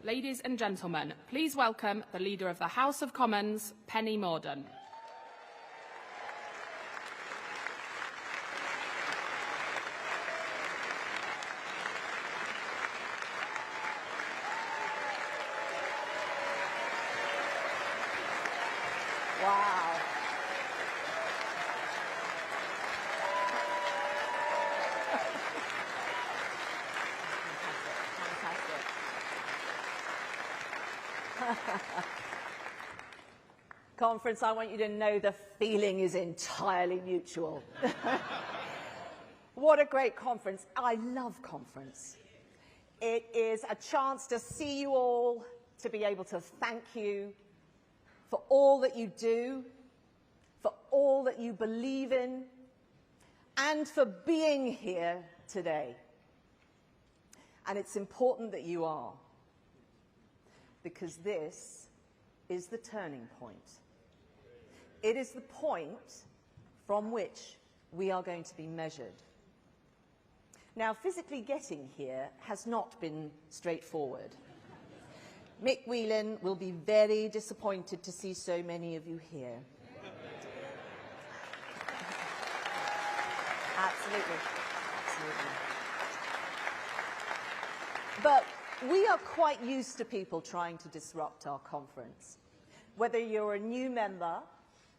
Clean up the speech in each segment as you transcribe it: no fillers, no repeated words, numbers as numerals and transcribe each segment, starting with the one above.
Ladies and gentlemen, please welcome the Leader of the House of Commons, Penny Mordaunt. Wow. Conference, I want you to know the feeling is entirely mutual. What a great conference. I love conference. It is a chance to see you all, to be able to thank you for all that you do, for all that you believe in, and for being here today. And it's important that you are, because this is the turning point. It is the point from which we are going to be measured. Now, physically getting here has not been straightforward. Mick Whelan will be very disappointed to see so many of you here. Absolutely. Absolutely. But we are quite used to people trying to disrupt our conference. Whether you're a new member,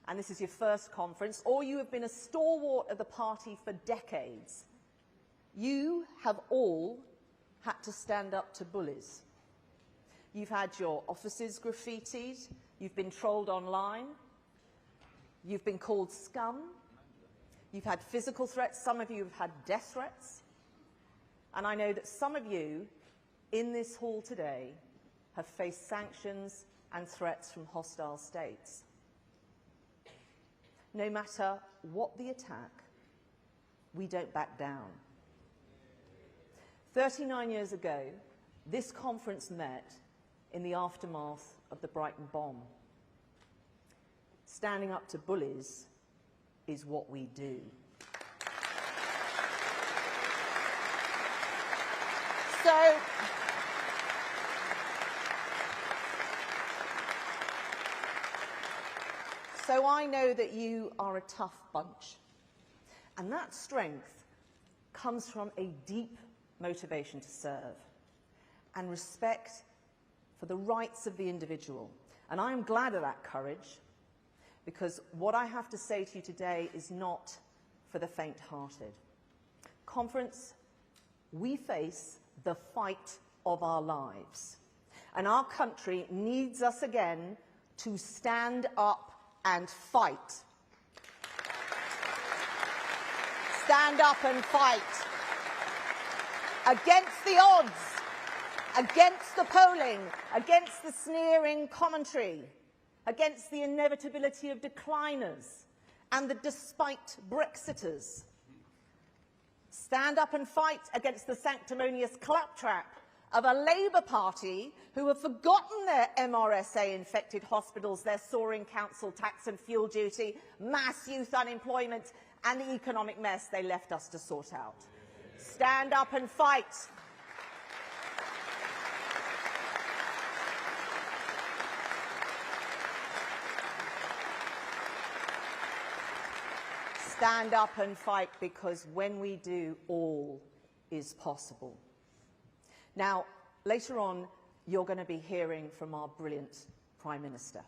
and this is your first conference, or you have been a stalwart of the party for decades, you have all had to stand up to bullies. You've had your offices graffitied, you've been trolled online, you've been called scum, you've had physical threats, some of you have had death threats, and I know that some of you in this hall today have faced sanctions and threats from hostile states. No matter what the attack, we don't back down. 39 years ago, this conference met in the aftermath of the Brighton bomb. Standing up to bullies is what we do. So I know that you are a tough bunch, and that strength comes from a deep motivation to serve and respect for the rights of the individual. And I am glad of that courage, because what I have to say to you today is not for the faint-hearted. Conference, we face the fight of our lives, and our country needs us again to stand up and fight. Stand up and fight against the odds, against the polling, against the sneering commentary, against the inevitability of decliners and the despite Brexiters. Stand up and fight against the sanctimonious claptrap of a Labour Party who have forgotten their MRSA-infected hospitals, their soaring council tax and fuel duty, mass youth unemployment, and the economic mess they left us to sort out. Stand up and fight. Stand up and fight, because when we do, all is possible. Now, later on, you're going to be hearing from our brilliant Prime Minister.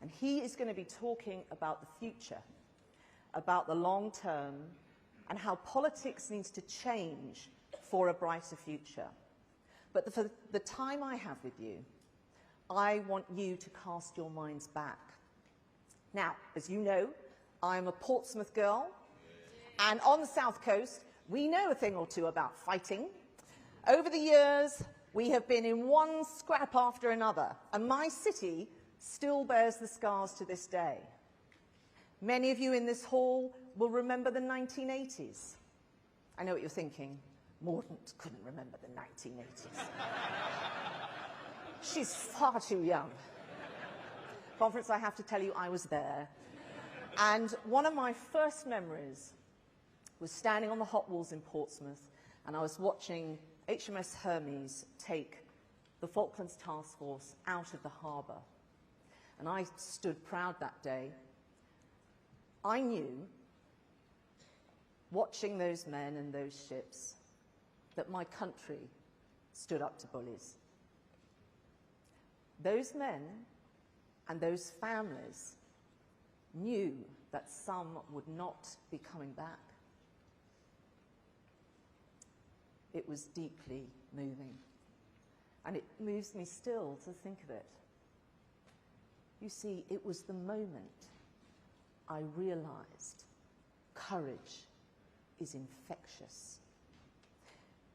And he is going to be talking about the future, about the long term, and how politics needs to change for a brighter future. But for the time I have with you, I want you to cast your minds back. Now, as you know, I'm a Portsmouth girl, and on the South Coast, we know a thing or two about fighting. Over the years, we have been in one scrap after another, and my city still bears the scars to this day. Many of you in this hall will remember the 1980s. I know what you're thinking. Mordaunt couldn't remember the 1980s. She's far too young. Conference, I have to tell you, I was there. And one of my first memories was standing on the hot walls in Portsmouth, and I was watching HMS Hermes take the Falklands Task Force out of the harbour. And I stood proud that day. I knew, watching those men and those ships, that my country stood up to bullies. Those men and those families knew that some would not be coming back. It was deeply moving, and it moves me still to think of it. You see, it was the moment I realized courage is infectious.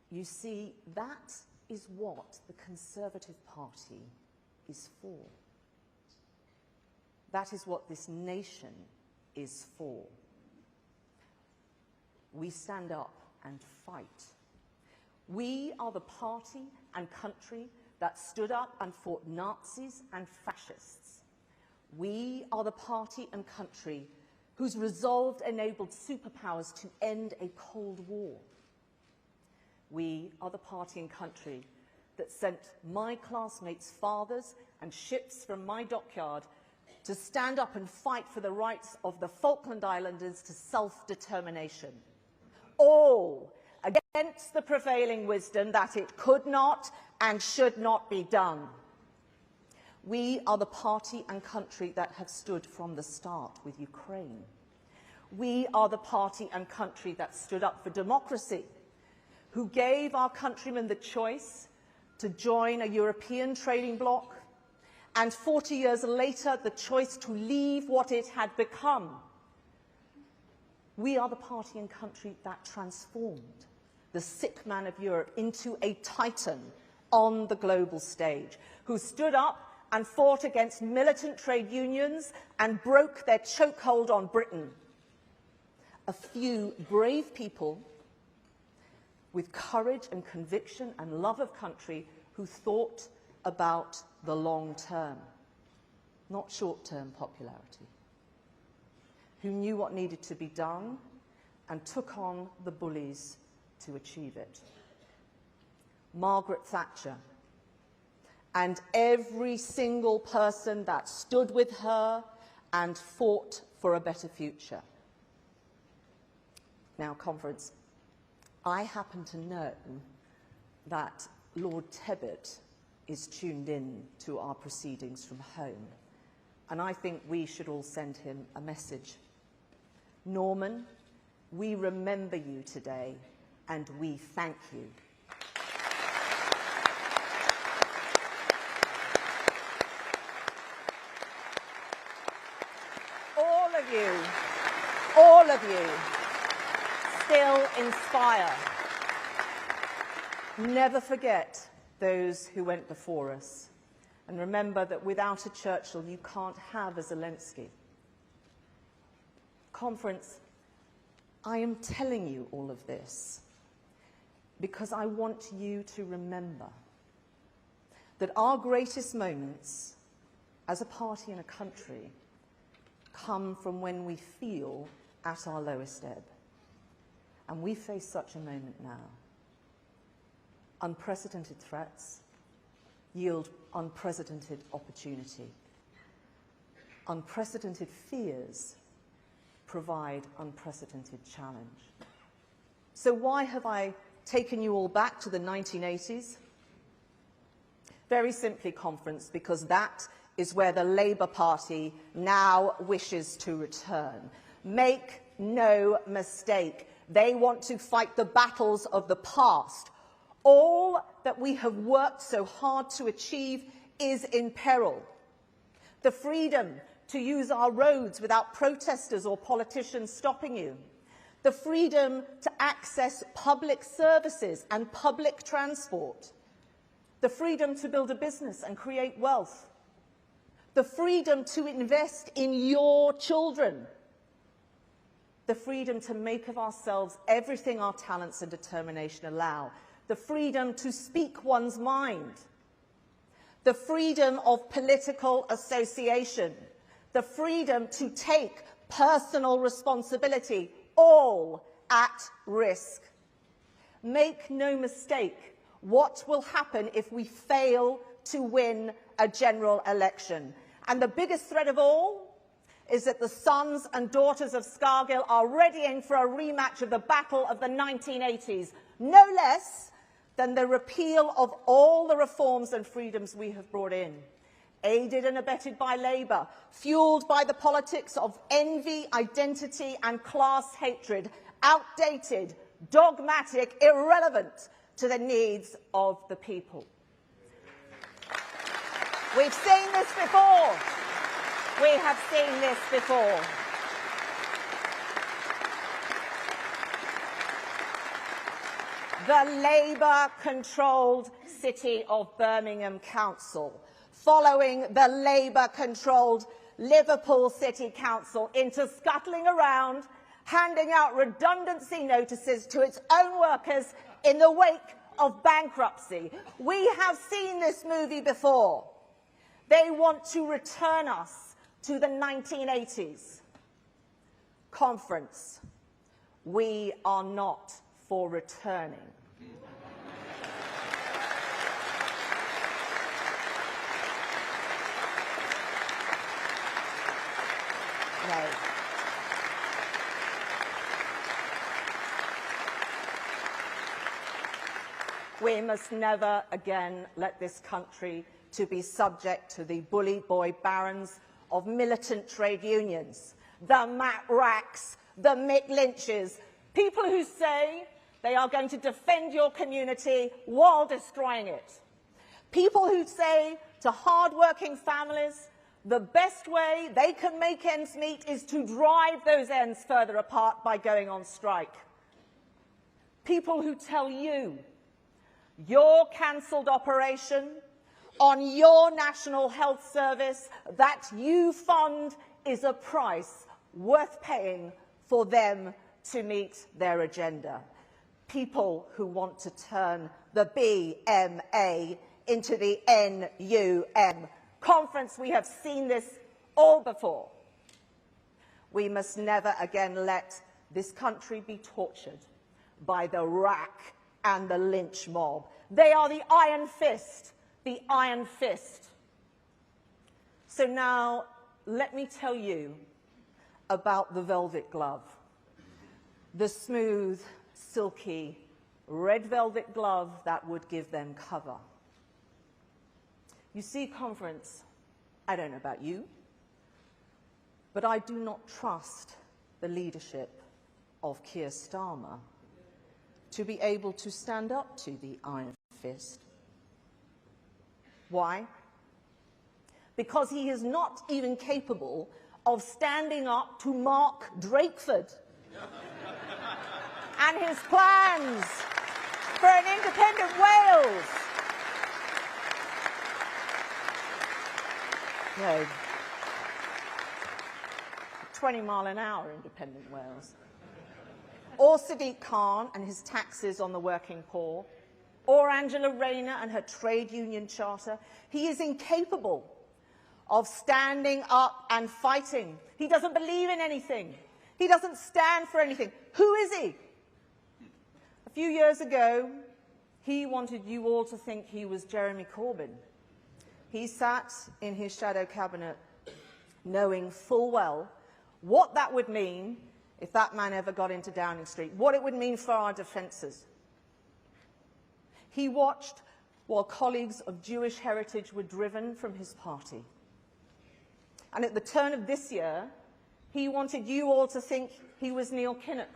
You see, that is what the Conservative Party is for. That is what this nation is for. We stand up and fight. We are the party and country that stood up and fought Nazis and fascists. We are the party and country whose resolve enabled superpowers to end a Cold War. We are the party and country that sent my classmates' fathers and ships from my dockyard to stand up and fight for the rights of the Falkland Islanders to self-determination. All against the prevailing wisdom that it could not and should not be done. We are the party and country that have stood from the start with Ukraine. We are the party and country that stood up for democracy, who gave our countrymen the choice to join a European trading bloc, and 40 years later, the choice to leave what it had become. We are the party and country that transformed the sick man of Europe into a titan on the global stage, who stood up and fought against militant trade unions and broke their chokehold on Britain. A few brave people with courage and conviction and love of country who thought about the long term, not short-term popularity, who knew what needed to be done and took on the bullies to achieve it. Margaret Thatcher and every single person that stood with her and fought for a better future. Now, conference, I happen to know that Lord Tebbit is tuned in to our proceedings from home, and I think we should all send him a message. Norman, we remember you today, and we thank you. All of you, still inspire. Never forget those who went before us. And remember that without a Churchill, you can't have a Zelensky. Conference, I am telling you all of this because I want you to remember that our greatest moments as a party and a country come from when we feel at our lowest ebb. And we face such a moment now. Unprecedented threats yield unprecedented opportunity. Unprecedented fears provide unprecedented challenge. So why have I taken you all back to the 1980s? Very simply, conference, because that is where the Labour Party now wishes to return. Make no mistake, they want to fight the battles of the past. All that we have worked so hard to achieve is in peril. The freedom to use our roads without protesters or politicians stopping you. The freedom to access public services and public transport. The freedom to build a business and create wealth. The freedom to invest in your children. The freedom to make of ourselves everything our talents and determination allow. The freedom to speak one's mind. The freedom of political association. The freedom to take personal responsibility, all at risk. Make no mistake, What will happen if we fail to win a general election? And the biggest threat of all is that the sons and daughters of Scargill are readying for a rematch of the battle of the 1980s, no less than the repeal of all the reforms and freedoms we have brought in, aided and abetted by Labour, fuelled by the politics of envy, identity and class hatred, outdated, dogmatic, irrelevant to the needs of the people. We've seen this before. We have seen this before. The Labour-controlled City of Birmingham Council, following the Labour-controlled Liverpool City Council into scuttling around, handing out redundancy notices to its own workers in the wake of bankruptcy. We have seen this movie before. They want to return us to the 1980s. Conference, we are not for returning. No. We must never again let this country to be subject to the bully boy barons of militant trade unions, the Matt Racks, the Mick Lynches, people who say they are going to defend your community while destroying it. People who say to hard-working families, the best way they can make ends meet is to drive those ends further apart by going on strike. People who tell you your cancelled operation on your National Health Service that you fund is a price worth paying for them to meet their agenda. People who want to turn the BMA into the NUM. Conference, we have seen this all before. We must never again let this country be tortured by the rack and the lynch mob. They are the iron fist, the iron fist. So now, let me tell you about the velvet glove. The smooth, silky, red velvet glove that would give them cover. You see, Conference, I don't know about you, but I do not trust the leadership of Keir Starmer to be able to stand up to the iron fist. Why? Because he is not even capable of standing up to Mark Drakeford and his plans for an independent Wales. No. 20-mile-an-hour independent Wales. Or Sadiq Khan and his taxes on the working poor, or Angela Rayner and her trade union charter. He is incapable of standing up and fighting. He doesn't believe in anything. He doesn't stand for anything. Who is he? A few years ago, he wanted you all to think he was Jeremy Corbyn. He sat in his shadow cabinet knowing full well what that would mean if that man ever got into Downing Street, what it would mean for our defences. He watched while colleagues of Jewish heritage were driven from his party. And at the turn of this year, he wanted you all to think he was Neil Kinnock.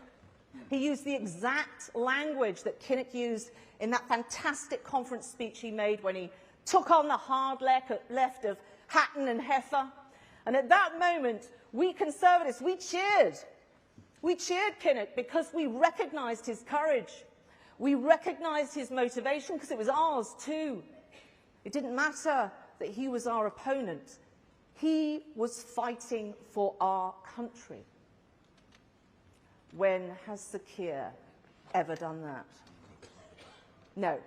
He used the exact language that Kinnock used in that fantastic conference speech he made when he took on the hard left of Hatton and Heffer. And at that moment, we Conservatives, we cheered. We cheered Kinnock because we recognised his courage. We recognised his motivation because it was ours too. It didn't matter that he was our opponent. He was fighting for our country. When has Sir Keir ever done that? No.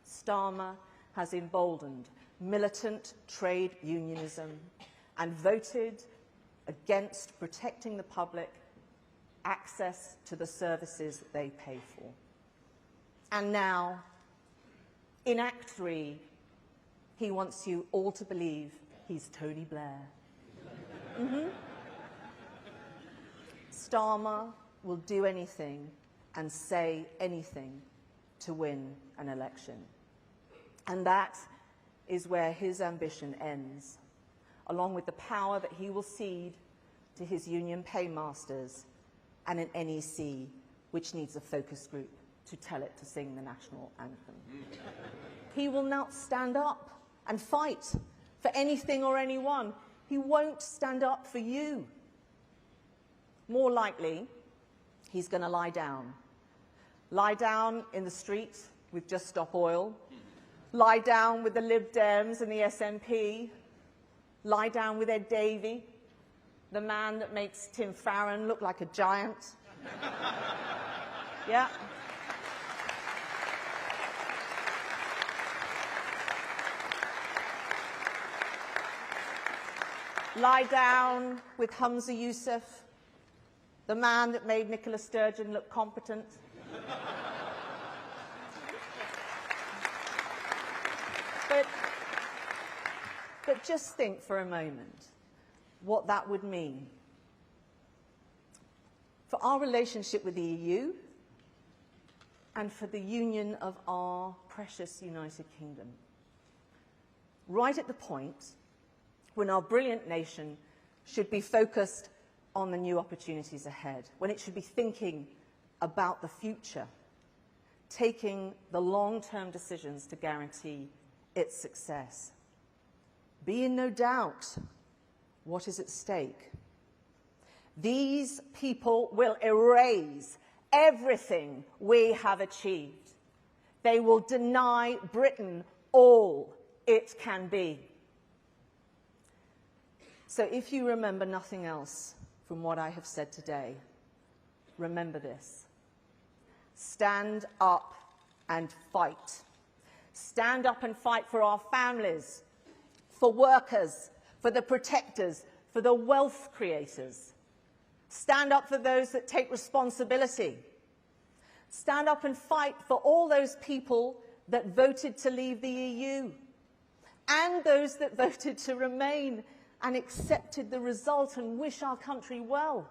Starmer has emboldened militant trade unionism and voted against protecting the public access to the services they pay for. And now In Act 3, he wants you all to believe he's Tony Blair. Starmer will do anything and say anything to win an election. And that is where his ambition ends, along with the power that he will cede to his union paymasters and an NEC which needs a focus group to tell it to sing the national anthem. He will not stand up and fight for anything or anyone. He won't stand up for you. More likely, he's going to lie down. Lie down in the street with Just Stop Oil. Lie down with the Lib Dems and the SNP. Lie down with Ed Davey, the man that makes Tim Farron look like a giant. Yeah. Lie down with Humza Yousaf, the man that made Nicola Sturgeon look competent. But just think for a moment what that would mean for our relationship with the EU and for the union of our precious United Kingdom. Right at the point when our brilliant nation should be focused on the new opportunities ahead, when it should be thinking about the future, taking the long-term decisions to guarantee its success. Be in no doubt what is at stake. These people will erase everything we have achieved. They will deny Britain all it can be. So if you remember nothing else from what I have said today, remember this. Stand up and fight. Stand up and fight for our families, for workers, for the protectors, for the wealth creators. Stand up for those that take responsibility. Stand up and fight for all those people that voted to leave the EU and those that voted to remain and accepted the result and wish our country well.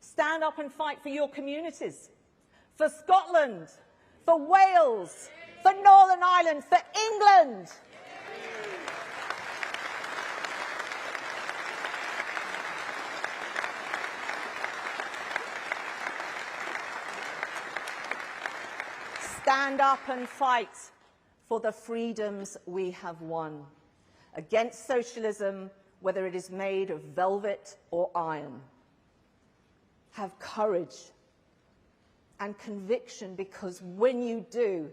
Stand up and fight for your communities, for Scotland, for Wales, for Northern Ireland, for England. Stand up and fight for the freedoms we have won, against socialism, whether it is made of velvet or iron. Have courage and conviction, because when you do,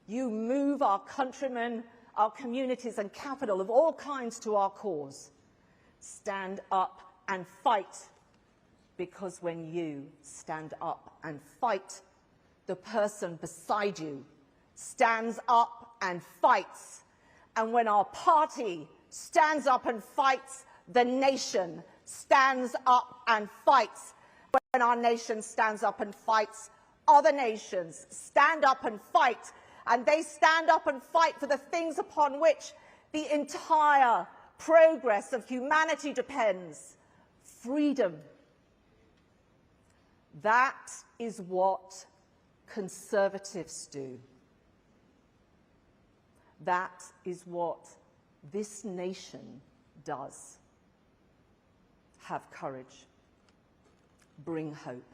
you move our countrymen, our communities and capital of all kinds to our cause. Stand up and fight, because when you stand up and fight, the person beside you stands up and fights. And when our party stands up and fights, the nation stands up and fights. When our nation stands up and fights, other nations stand up and fight. And they stand up and fight for the things upon which the entire progress of humanity depends. Freedom. That is what Conservatives do. That is what this nation does. Have courage. Bring hope.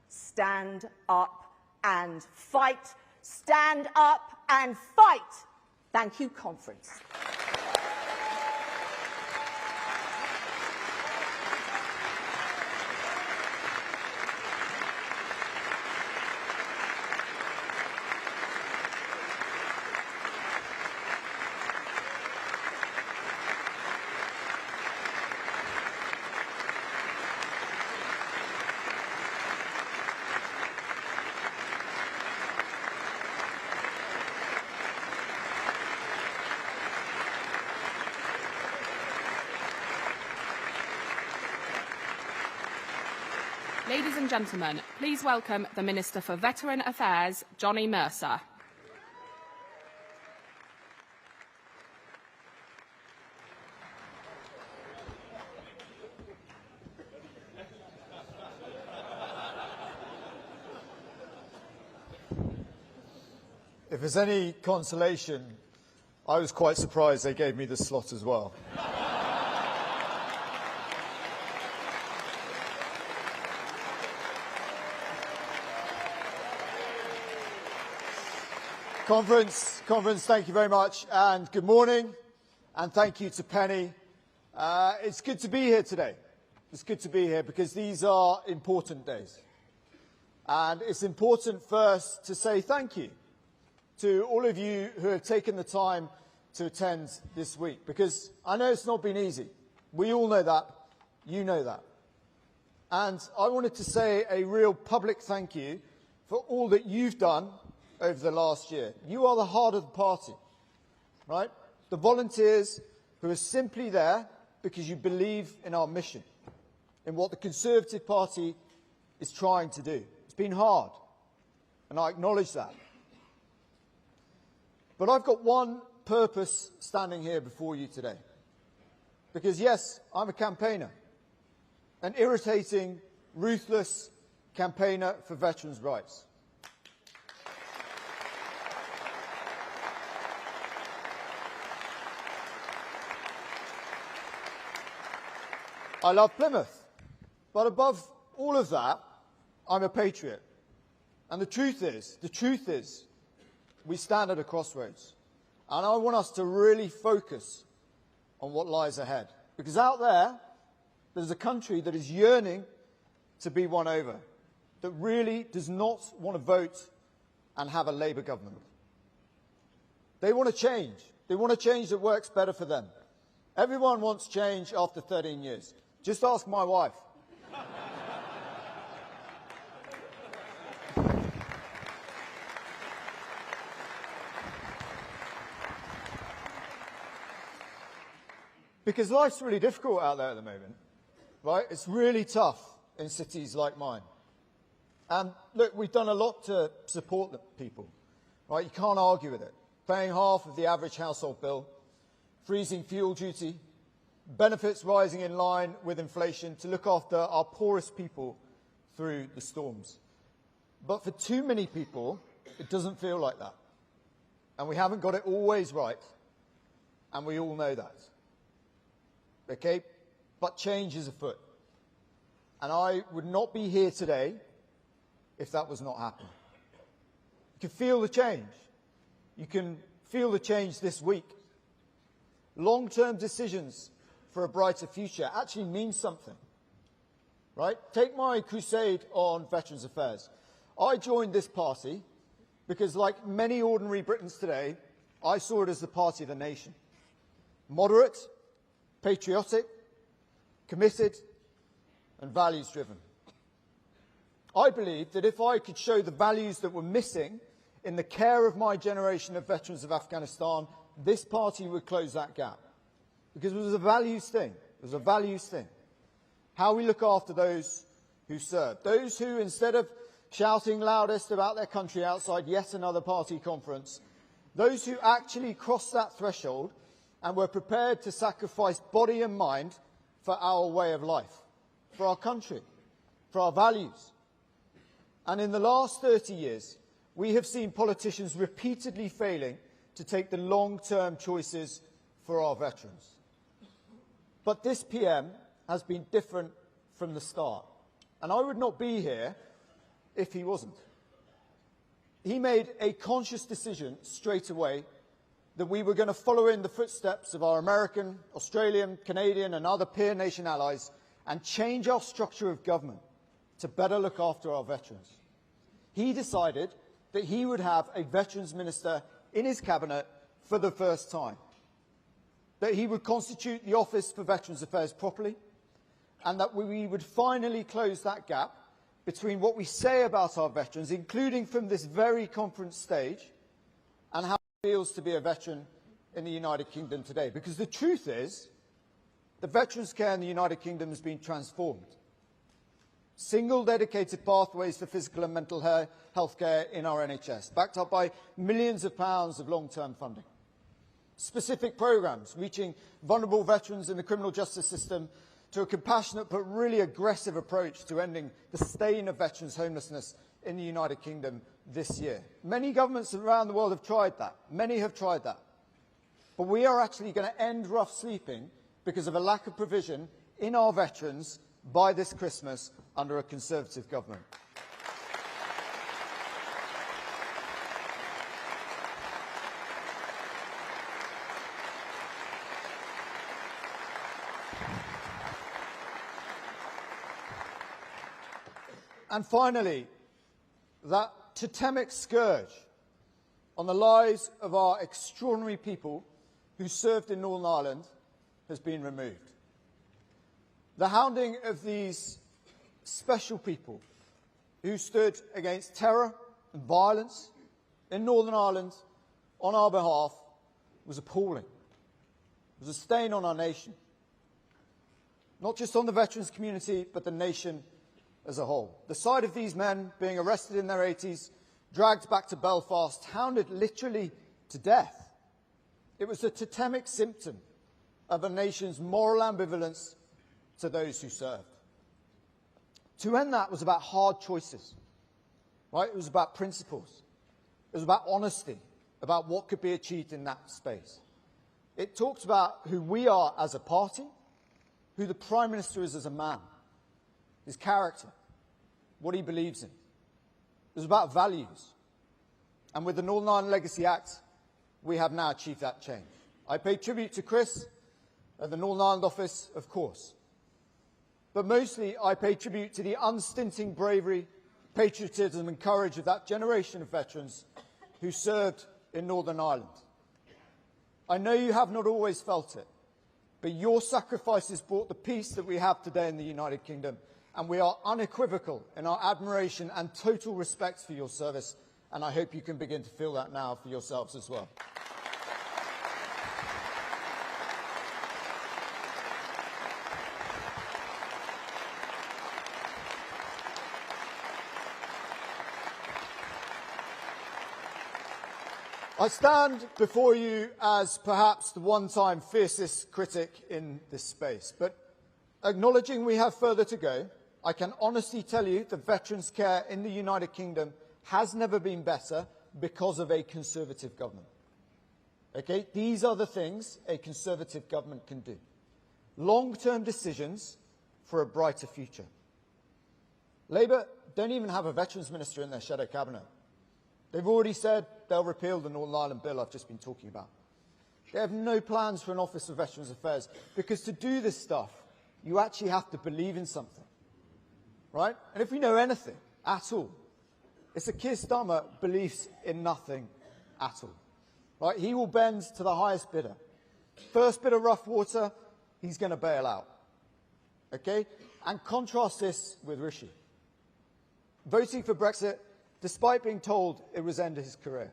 Stand up and fight. Stand up and fight. Thank you, conference. Ladies and gentlemen, please welcome the Minister for Veteran Affairs, Johnny Mercer. If there's any consolation, I was quite surprised they gave me the slot as well. Conference, thank you very much, and good morning, and thank you to Penny. It's good to be here today. It's good to be here because these are important days. And it's important first to say thank you to all of you who have taken the time to attend this week, because I know it's not been easy. We all know that. You know that. And I wanted to say a real public thank you for all that you've done over the last year. You are the heart of the party, right? The volunteers who are simply there because you believe in our mission, in what the Conservative Party is trying to do. It's been hard, and I acknowledge that. But I've got one purpose standing here before you today. Because yes, I'm a campaigner, an irritating, ruthless campaigner for veterans' rights. I love Plymouth, but above all of that, I'm a patriot. And the truth is, we stand at a crossroads. And I want us to really focus on what lies ahead. Because out there, there's a country that is yearning to be won over, that really does not want to vote and have a Labour government. They want to change. They want a change that works better for them. Everyone wants change after 13 years. Just ask my wife. Because life's really difficult out there at the moment, right? It's really tough in cities like mine. And look, we've done a lot to support the people, right? You can't argue with it. Paying half of the average household bill, freezing fuel duty, benefits rising in line with inflation to look after our poorest people through the storms. But for too many people, it doesn't feel like that. And we haven't got it always right. And we all know that. Okay? But change is afoot. And I would not be here today if that was not happening. You can feel the change. You can feel the change this week. Long-term decisions for a brighter future actually means something, right? Take my crusade on Veterans Affairs. I joined this party because, like many ordinary Britons today, I saw it as the party of the nation. Moderate, patriotic, committed, and values-driven. I believed that if I could show the values that were missing in the care of my generation of veterans of Afghanistan, this party would close that gap. Because it was a values thing. It was a values thing. How we look after those who serve. Those who, instead of shouting loudest about their country outside yet another party conference, those who actually crossed that threshold and were prepared to sacrifice body and mind for our way of life, for our country, for our values. And in the last 30 years, we have seen politicians repeatedly failing to take the long-term choices for our veterans. But this PM has been different from the start. And I would not be here if he wasn't. He made a conscious decision straight away that we were going to follow in the footsteps of our American, Australian, Canadian and other peer nation allies and change our structure of government to better look after our veterans. He decided that he would have a veterans minister in his cabinet for the first time, that he would constitute the Office for Veterans Affairs properly, and that we would finally close that gap between what we say about our veterans, including from this very conference stage, and how it feels to be a veteran in the United Kingdom today. Because the truth is, the veterans' care in the United Kingdom has been transformed. Single dedicated pathways for physical and mental health care in our NHS, backed up by millions of pounds of long-term funding. Specific programmes reaching vulnerable veterans in the criminal justice system to a compassionate but really aggressive approach to ending the stain of veterans' homelessness in the United Kingdom this year. Many governments around the world have tried that. Many have tried that. But we are actually going to end rough sleeping because of a lack of provision in our veterans by this Christmas under a Conservative government. And finally, that totemic scourge on the lives of our extraordinary people who served in Northern Ireland has been removed. The hounding of these special people who stood against terror and violence in Northern Ireland on our behalf was appalling. It was a stain on our nation. Not just on the veterans community, but the nation as a whole. The sight of these men being arrested in their 80s, dragged back to Belfast, hounded literally to death. It was a totemic symptom of a nation's moral ambivalence to those who served. To end that was about hard choices, right? It was about principles. It was about honesty, about what could be achieved in that space. It talked about who we are as a party, who the Prime Minister is as a man, his character, what he believes in. It was about values. And with the Northern Ireland Legacy Act, we have now achieved that change. I pay tribute to Chris at the Northern Ireland office, of course. But mostly, I pay tribute to the unstinting bravery, patriotism and courage of that generation of veterans who served in Northern Ireland. I know you have not always felt it, but your sacrifices brought the peace that we have today in the United Kingdom, and we are unequivocal in our admiration and total respect for your service, and I hope you can begin to feel that now for yourselves as well. I stand before you as perhaps the one-time fiercest critic in this space, but acknowledging we have further to go, I can honestly tell you that veterans' care in the United Kingdom has never been better because of a Conservative government. Okay? These are the things a Conservative government can do. Long-term decisions for a brighter future. Labour don't even have a Veterans Minister in their shadow cabinet. They've already said they'll repeal the Northern Ireland Bill I've just been talking about. They have no plans for an Office for Veterans Affairs, because to do this stuff, you actually have to believe in something, right? And if we know anything at all, it's that Keir Starmer believes in nothing at all, right? He will bend to the highest bidder. First bit of rough water, he's going to bail out, okay? And contrast this with Rishi, voting for Brexit despite being told it was the end of his career,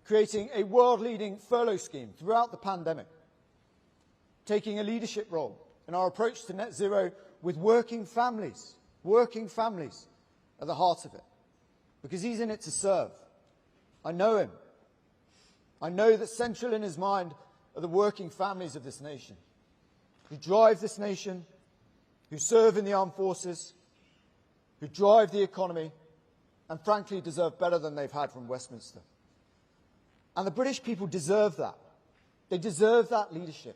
creating a world-leading furlough scheme throughout the pandemic, taking a leadership role in our approach to net zero with working families at the heart of it, because he's in it to serve. I know him. I know that central in his mind are the working families of this nation, who drive this nation, who serve in the armed forces, who drive the economy, and frankly deserve better than they've had from Westminster. And the British people deserve that. They deserve that leadership.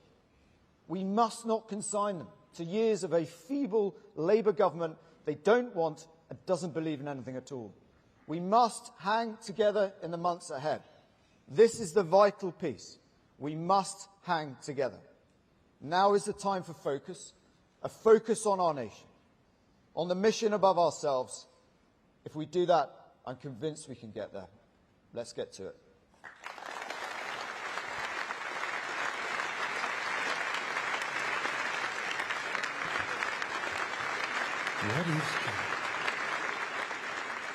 We must not consign them to years of a feeble Labour government they don't want and doesn't believe in anything at all. We must hang together in the months ahead. This is the vital piece. We must hang together. Now is the time for focus, a focus on our nation, on the mission above ourselves. If we do that, I'm convinced we can get there. Let's get to it. What is change?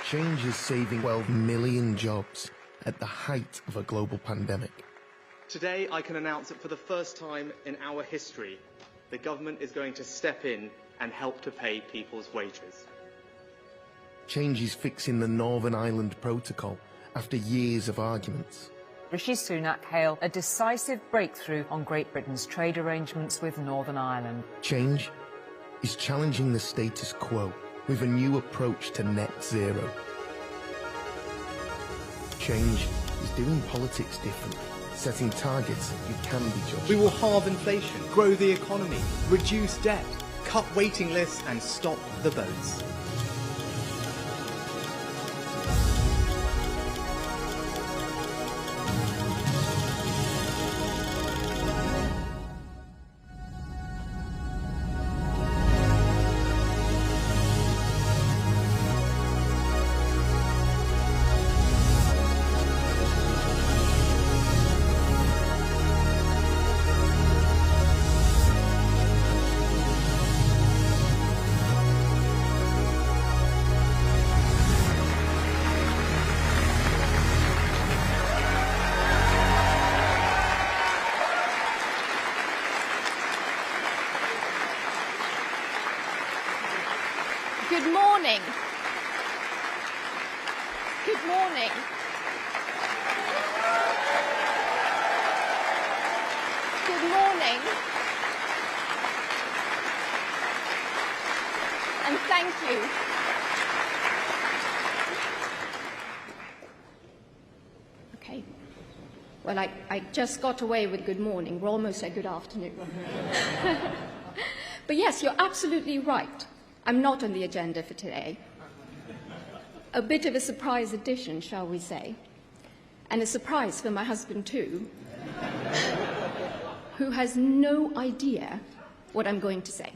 Change is saving 12 million jobs at the height of a global pandemic. Today, I can announce that for the first time in our history, the government is going to step in and help to pay people's wages. Change is fixing the Northern Ireland Protocol after years of arguments. Rishi Sunak hailed a decisive breakthrough on Great Britain's trade arrangements with Northern Ireland. Change is challenging the status quo with a new approach to net zero. Change is doing politics differently, setting targets you can be judged. We will halve inflation, grow the economy, reduce debt, cut waiting lists and stop the votes. Good morning. Good morning. Good morning. And thank you. Okay. Well, I just got away with good morning. We're almost at good afternoon. But yes, you're absolutely right. I'm not on the agenda for today. A bit of a surprise addition, shall we say. And a surprise for my husband too, who has no idea what I'm going to say.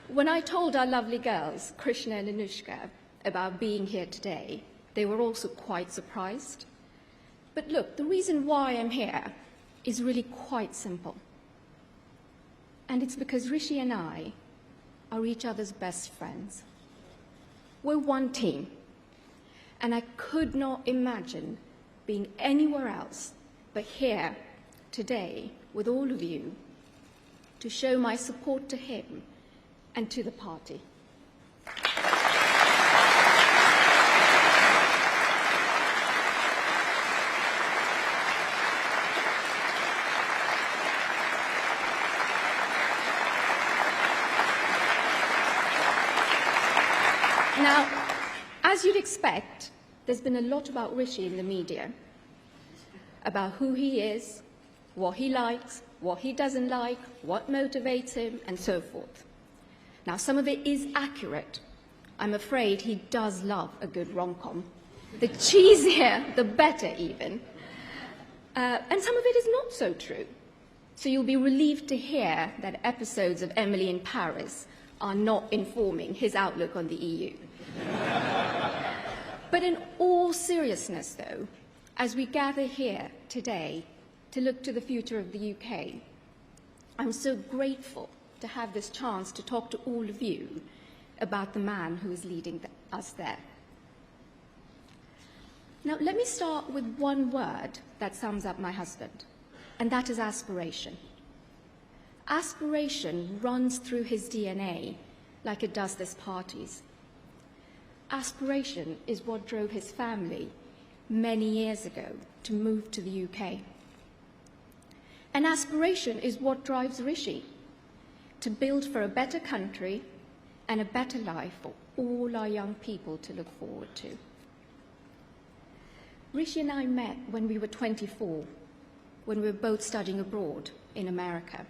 When I told our lovely girls, Krishna and Anushka, about being here today, they were also quite surprised. But look, the reason why I'm here is really quite simple. And it's because Rishi and I are each other's best friends. We're one team. And I could not imagine being anywhere else but here today with all of you to show my support to him and to the party. Now, as you'd expect, there's been a lot about Rishi in the media, about who he is, what he likes, what he doesn't like, what motivates him, and so forth. Now, some of it is accurate. I'm afraid he does love a good rom-com. The cheesier, the better even. And some of it is not so true. So you'll be relieved to hear that episodes of Emily in Paris are not informing his outlook on the EU. But in all seriousness, though, as we gather here today to look to the future of the UK, I'm so grateful to have this chance to talk to all of you about the man who is leading us there. Now, let me start with one word that sums up my husband, and that is aspiration. Aspiration runs through his DNA like it does this party's. Aspiration is what drove his family many years ago to move to the UK. And aspiration is what drives Rishi to build for a better country and a better life for all our young people to look forward to. Rishi and I met when we were 24, when we were both studying abroad in America.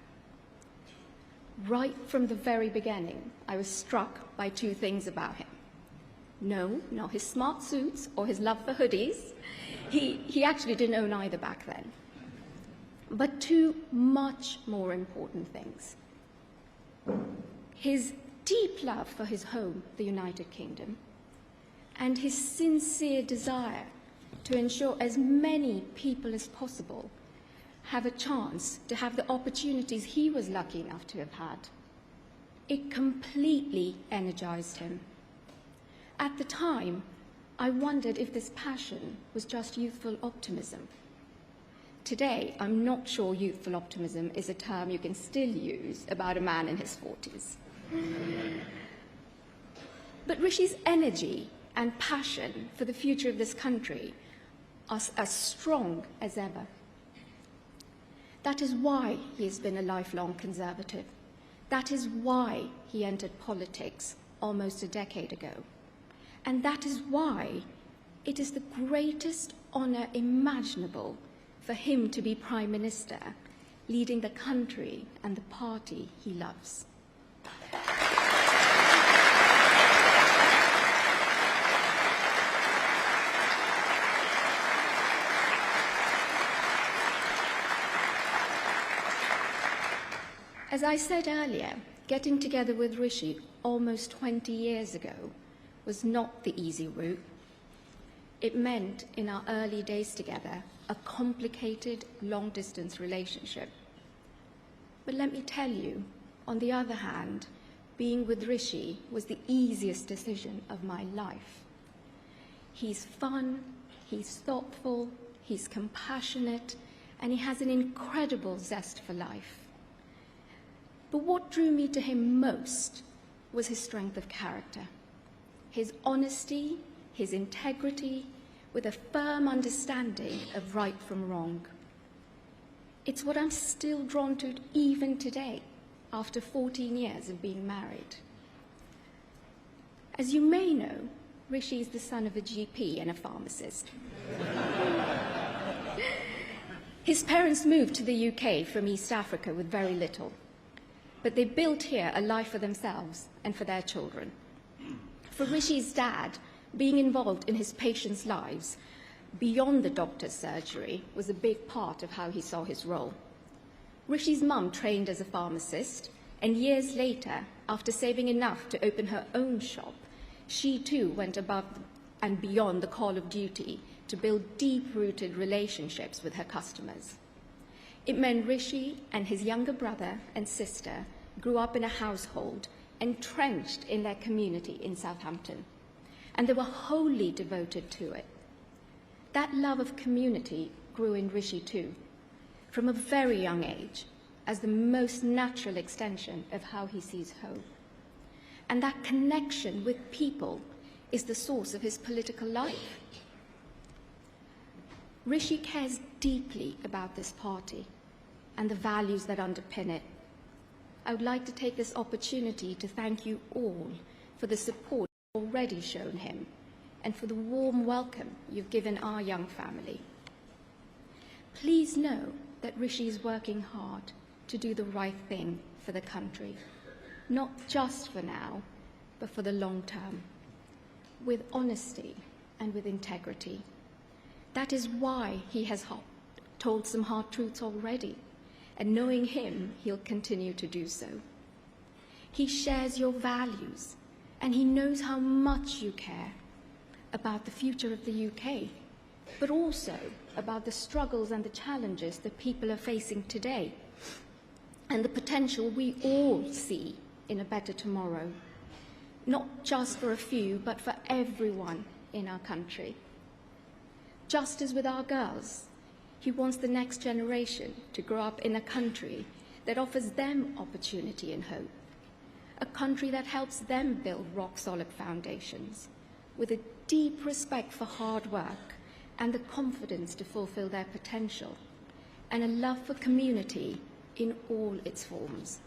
Right from the very beginning, I was struck by two things about him. No, not his smart suits or his love for hoodies. He actually didn't own either back then. But two much more important things. His deep love for his home, the United Kingdom, and his sincere desire to ensure as many people as possible have a chance to have the opportunities he was lucky enough to have had. It completely energized him. At the time, I wondered if this passion was just youthful optimism. Today, I'm not sure youthful optimism is a term you can still use about a man in his 40s. But Rishi's energy and passion for the future of this country are as strong as ever. That is why he has been a lifelong Conservative. That is why he entered politics almost a decade ago. And that is why it is the greatest honour imaginable for him to be Prime Minister, leading the country and the party he loves. As I said earlier, getting together with Rishi almost 20 years ago was not the easy route. It meant, in our early days together, a complicated, long-distance relationship. But let me tell you, on the other hand, being with Rishi was the easiest decision of my life. He's fun, he's thoughtful, he's compassionate, and he has an incredible zest for life. But what drew me to him most was his strength of character, his honesty, his integrity, with a firm understanding of right from wrong. It's what I'm still drawn to even today, after 14 years of being married. As you may know, Rishi is the son of a GP and a pharmacist. His parents moved to the UK from East Africa with very little, but they built here a life for themselves and for their children. For Rishi's dad, being involved in his patients' lives beyond the doctor's surgery was a big part of how he saw his role. Rishi's mum trained as a pharmacist, and years later, after saving enough to open her own shop, she too went above and beyond the call of duty to build deep-rooted relationships with her customers. It meant Rishi and his younger brother and sister grew up in a household entrenched in their community in Southampton, and they were wholly devoted to it. That love of community grew in Rishi too, from a very young age, as the most natural extension of how he sees home. And that connection with people is the source of his political life. Rishi cares deeply about this party and the values that underpin it. I would like to take this opportunity to thank you all for the support you've already shown him and for the warm welcome you've given our young family. Please know that Rishi is working hard to do the right thing for the country, not just for now, but for the long term, with honesty and with integrity. That is why he has told some hard truths already, and knowing him, he'll continue to do so. He shares your values, and he knows how much you care about the future of the UK, but also about the struggles and the challenges that people are facing today, and the potential we all see in a better tomorrow, not just for a few, but for everyone in our country. Just as with our girls, he wants the next generation to grow up in a country that offers them opportunity and hope, a country that helps them build rock-solid foundations, with a deep respect for hard work and the confidence to fulfill their potential, and a love for community in all its forms.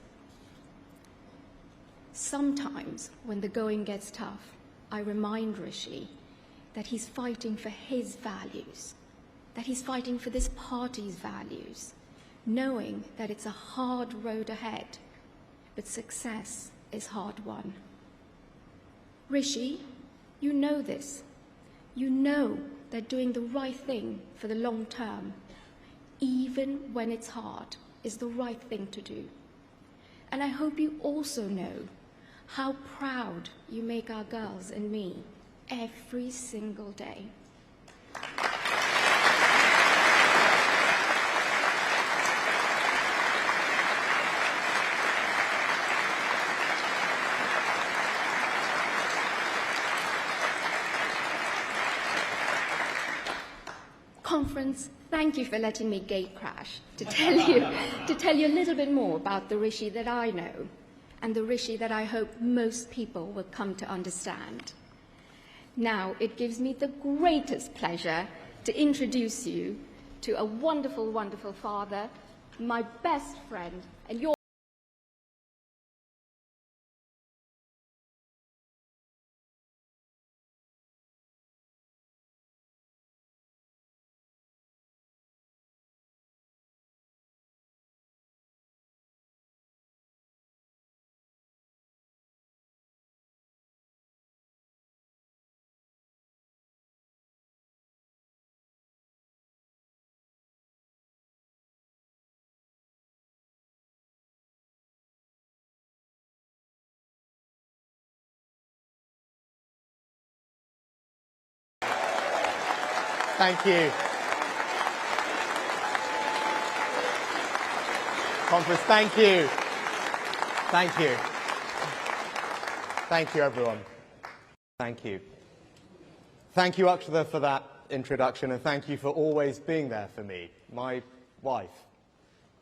Sometimes, when the going gets tough, I remind Rishi that he's fighting for his values, that he's fighting for this party's values, knowing that it's a hard road ahead, but success is hard won. Rishi, you know this. You know that doing the right thing for the long term, even when it's hard, is the right thing to do. And I hope you also know how proud you make our girls and me every single day. Conference, thank you for letting me gate crash to tell you a little bit more about the Rishi that I know and the Rishi that I hope most people will come to understand. Now, it gives me the greatest pleasure to introduce you to a wonderful, wonderful father, my best friend, and your Thank you. Conference, thank you. Thank you. Thank you, everyone. Thank you. Thank you, Akshata, for that introduction, and thank you for always being there for me, my wife.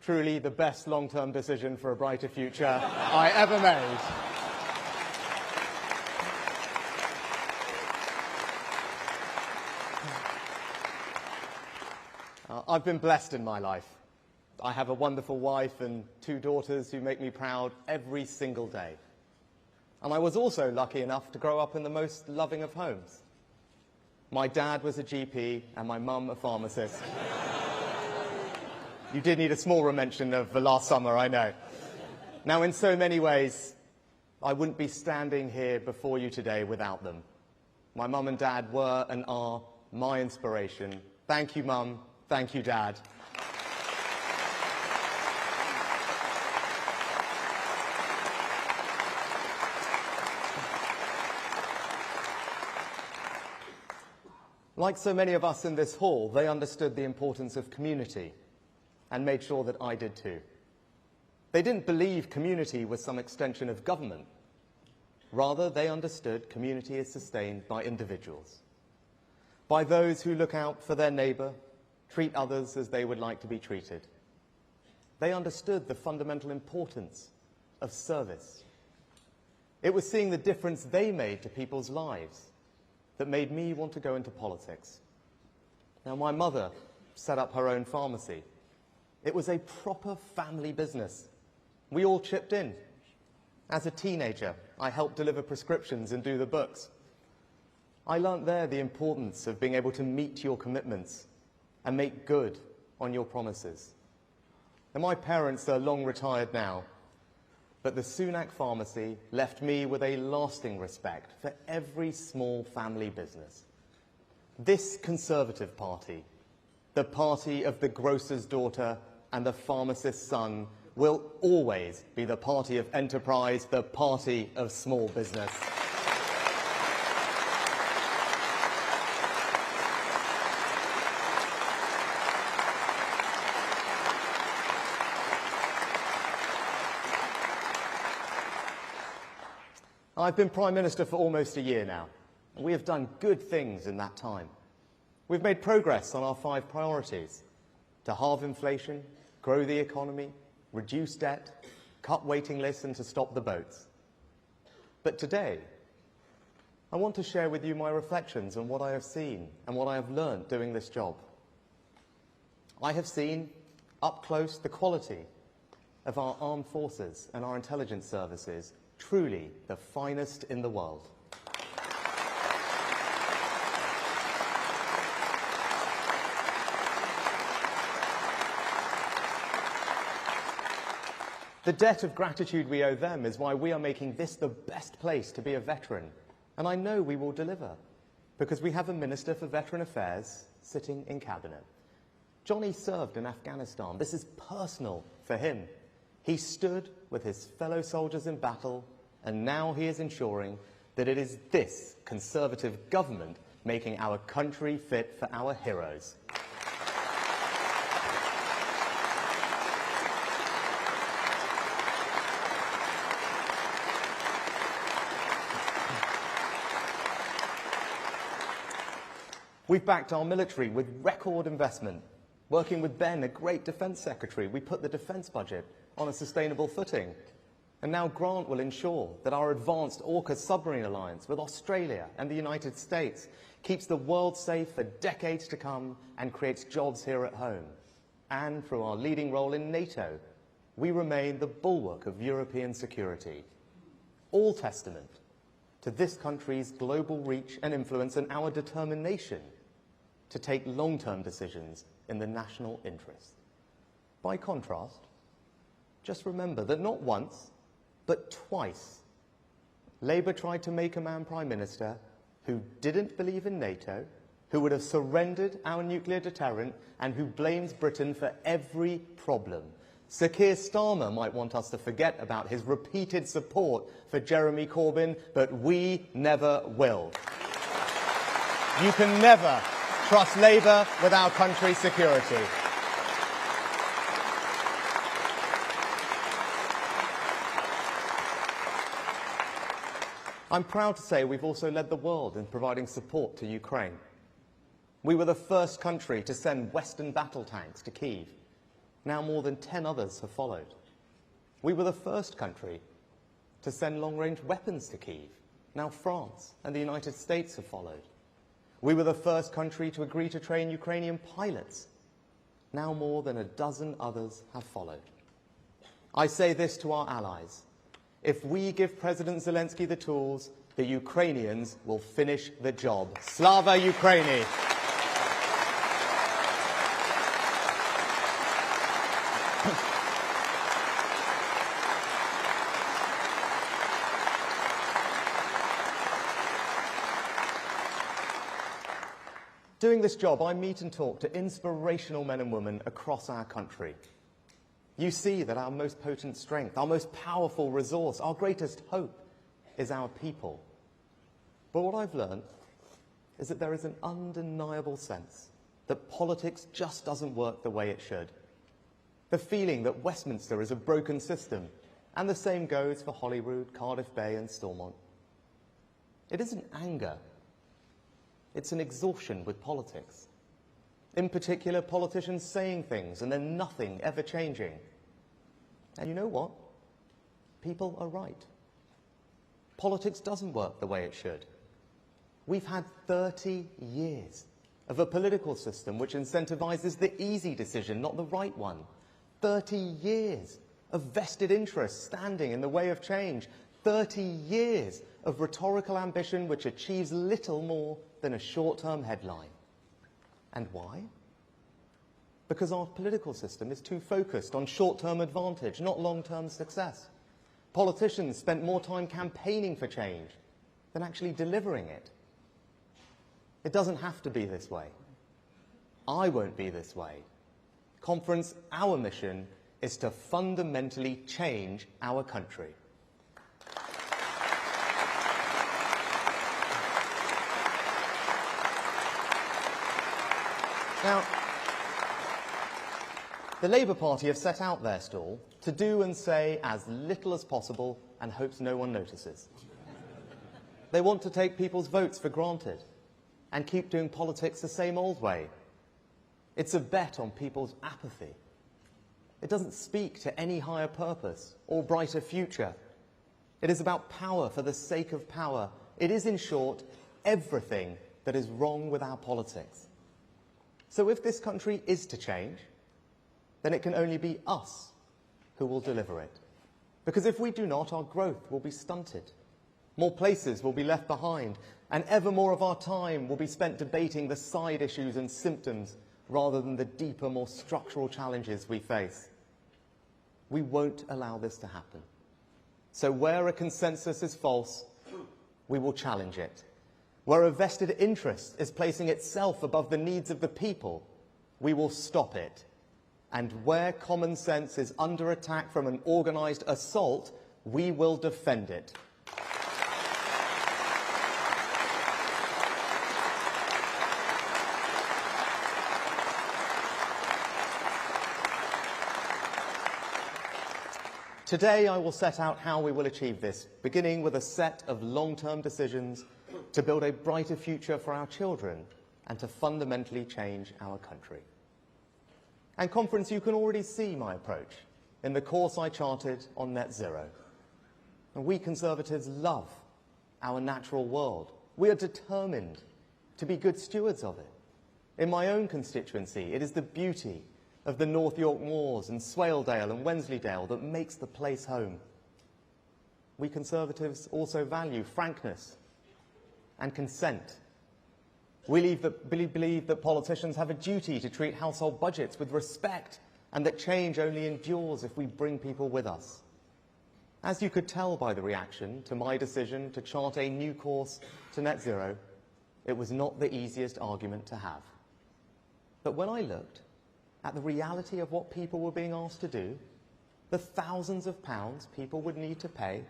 Truly the best long-term decision for a brighter future I ever made. I've been blessed in my life. I have a wonderful wife and 2 daughters who make me proud every single day. And I was also lucky enough to grow up in the most loving of homes. My dad was a GP and my mum a pharmacist. You did need a smaller mention of the last summer, I know. Now, in so many ways, I wouldn't be standing here before you today without them. My mum and dad were and are my inspiration. Thank you, Mum. Thank you, Dad. Like so many of us in this hall, they understood the importance of community and made sure that I did too. They didn't believe community was some extension of government. Rather, they understood community is sustained by individuals, by those who look out for their neighbour, treat others as they would like to be treated. They understood the fundamental importance of service. It was seeing the difference they made to people's lives that made me want to go into politics. Now, my mother set up her own pharmacy. It was a proper family business. We all chipped in. As a teenager, I helped deliver prescriptions and do the books. I learnt there the importance of being able to meet your commitments and make good on your promises. Now, my parents are long retired now, but the Sunak pharmacy left me with a lasting respect for every small family business. This Conservative Party, the party of the grocer's daughter and the pharmacist's son, will always be the party of enterprise, the party of small business. I've been Prime Minister for almost a year now, and we have done good things in that time. We've made progress on our 5 priorities: to halve inflation, grow the economy, reduce debt, cut waiting lists, and to stop the boats. But today, I want to share with you my reflections on what I have seen and what I have learned doing this job. I have seen up close the quality of our armed forces and our intelligence services, truly the finest in the world. The debt of gratitude we owe them is why we are making this the best place to be a veteran. And I know we will deliver, because we have a Minister for Veteran Affairs sitting in Cabinet. Johnny served in Afghanistan. This is personal for him. He stood with his fellow soldiers in battle, and now he is ensuring that it is this Conservative government making our country fit for our heroes. We've backed our military with record investment. Working with Ben, a great defence secretary, we put the defence budget on a sustainable footing. And now Grant will ensure that our advanced AUKUS submarine alliance with Australia and the United States keeps the world safe for decades to come and creates jobs here at home. And through our leading role in NATO, we remain the bulwark of European security. All testament to this country's global reach and influence and our determination to take long-term decisions in the national interest. By contrast, just remember that not once, but twice, Labour tried to make a man Prime Minister who didn't believe in NATO, who would have surrendered our nuclear deterrent, and who blames Britain for every problem. Sir Keir Starmer might want us to forget about his repeated support for Jeremy Corbyn, but we never will. You can never trust Labour with our country's security. I'm proud to say we've also led the world in providing support to Ukraine. We were the first country to send Western battle tanks to Kyiv. Now more than 10 others have followed. We were the first country to send long-range weapons to Kyiv. Now France and the United States have followed. We were the first country to agree to train Ukrainian pilots. Now more than a dozen others have followed. I say this to our allies. If we give President Zelensky the tools, the Ukrainians will finish the job. Slava Ukraini! Doing this job, I meet and talk to inspirational men and women across our country. You see that our most potent strength, our most powerful resource, our greatest hope is our people. But what I've learned is that there is an undeniable sense that politics just doesn't work the way it should. The feeling that Westminster is a broken system, and the same goes for Holyrood, Cardiff Bay and Stormont. It isn't anger. It's an exhaustion with politics. In particular, politicians saying things and then nothing ever changing. And you know what? People are right. Politics doesn't work the way it should. We've had 30 years of a political system which incentivizes the easy decision, not the right one. 30 years of vested interests standing in the way of change. 30 years of rhetorical ambition which achieves little more than a short-term headline. And why? Because our political system is too focused on short-term advantage, not long-term success. Politicians spent more time campaigning for change than actually delivering it. It doesn't have to be this way. I won't be this way. Conference, our mission is to fundamentally change our country. Now, the Labour Party have set out their stall to do and say as little as possible and hopes no one notices. They want to take people's votes for granted and keep doing politics the same old way. It's a bet on people's apathy. It doesn't speak to any higher purpose or brighter future. It is about power for the sake of power. It is, in short, everything that is wrong with our politics. So if this country is to change, then it can only be us who will deliver it. Because if we do not, our growth will be stunted. More places will be left behind, and ever more of our time will be spent debating the side issues and symptoms rather than the deeper, more structural challenges we face. We won't allow this to happen. So where a consensus is false, we will challenge it. Where a vested interest is placing itself above the needs of the people, we will stop it. And where common sense is under attack from an organised assault, we will defend it. Today, I will set out how we will achieve this, beginning with a set of long-term decisions to build a brighter future for our children and to fundamentally change our country. And Conference, you can already see my approach in the course I charted on net zero. And we Conservatives love our natural world. We are determined to be good stewards of it. In my own constituency, it is the beauty of the North York Moors and Swaledale and Wensleydale that makes the place home. We Conservatives also value frankness and consent. We believe that politicians have a duty to treat household budgets with respect and that change only endures if we bring people with us. As you could tell by the reaction to my decision to chart a new course to net zero, it was not the easiest argument to have. But when I looked at the reality of what people were being asked to do, the thousands of pounds people would need to pay,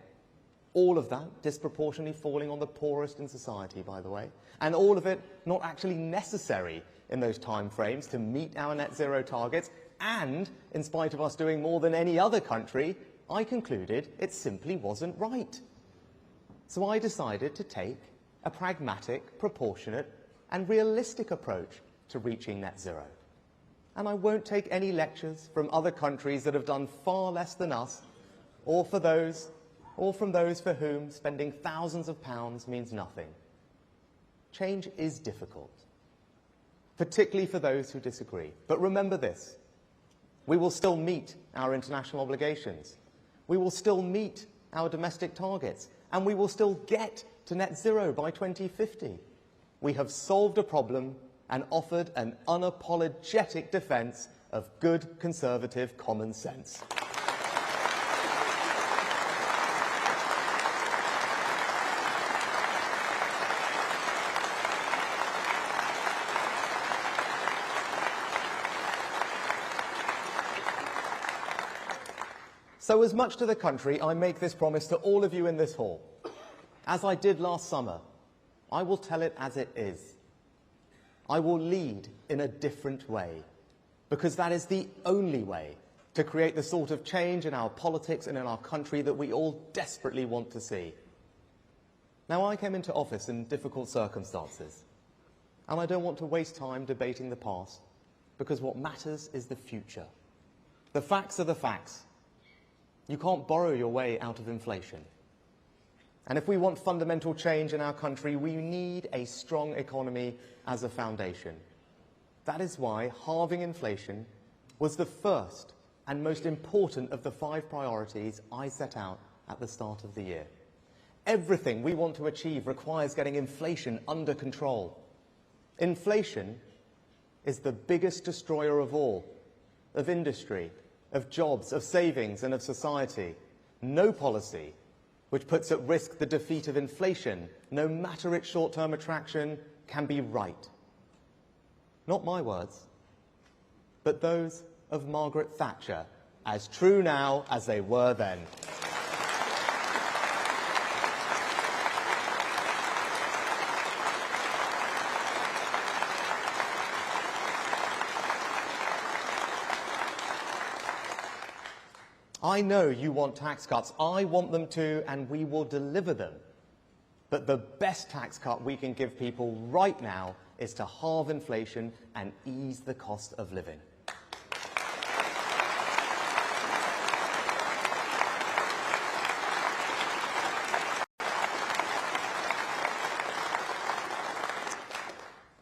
All of that disproportionately falling on the poorest in society, by the way, and all of it not actually necessary in those time frames to meet our net zero targets, and in spite of us doing more than any other country, I concluded it simply wasn't right. So I decided to take a pragmatic, proportionate, and realistic approach to reaching net zero. And I won't take any lectures from other countries that have done far less than us, or from those for whom spending thousands of pounds means nothing. Change is difficult, particularly for those who disagree. But remember this: we will still meet our international obligations, we will still meet our domestic targets, and we will still get to net zero by 2050. We have solved a problem and offered an unapologetic defence of good conservative common sense. So as much to the country, I make this promise to all of you in this hall. As I did last summer, I will tell it as it is. I will lead in a different way, because that is the only way to create the sort of change in our politics and in our country that we all desperately want to see. Now, I came into office in difficult circumstances, and I don't want to waste time debating the past, because what matters is the future. The facts are the facts. You can't borrow your way out of inflation. And if we want fundamental change in our country, we need a strong economy as a foundation. That is why halving inflation was the first and most important of the 5 priorities I set out at the start of the year. Everything we want to achieve requires getting inflation under control. Inflation is the biggest destroyer of all, of industry, of jobs, of savings, and of society. No policy which puts at risk the defeat of inflation, no matter its short-term attraction, can be right. Not my words, but those of Margaret Thatcher, as true now as they were then. I know you want tax cuts. I want them too, and we will deliver them. But the best tax cut we can give people right now is to halve inflation and ease the cost of living.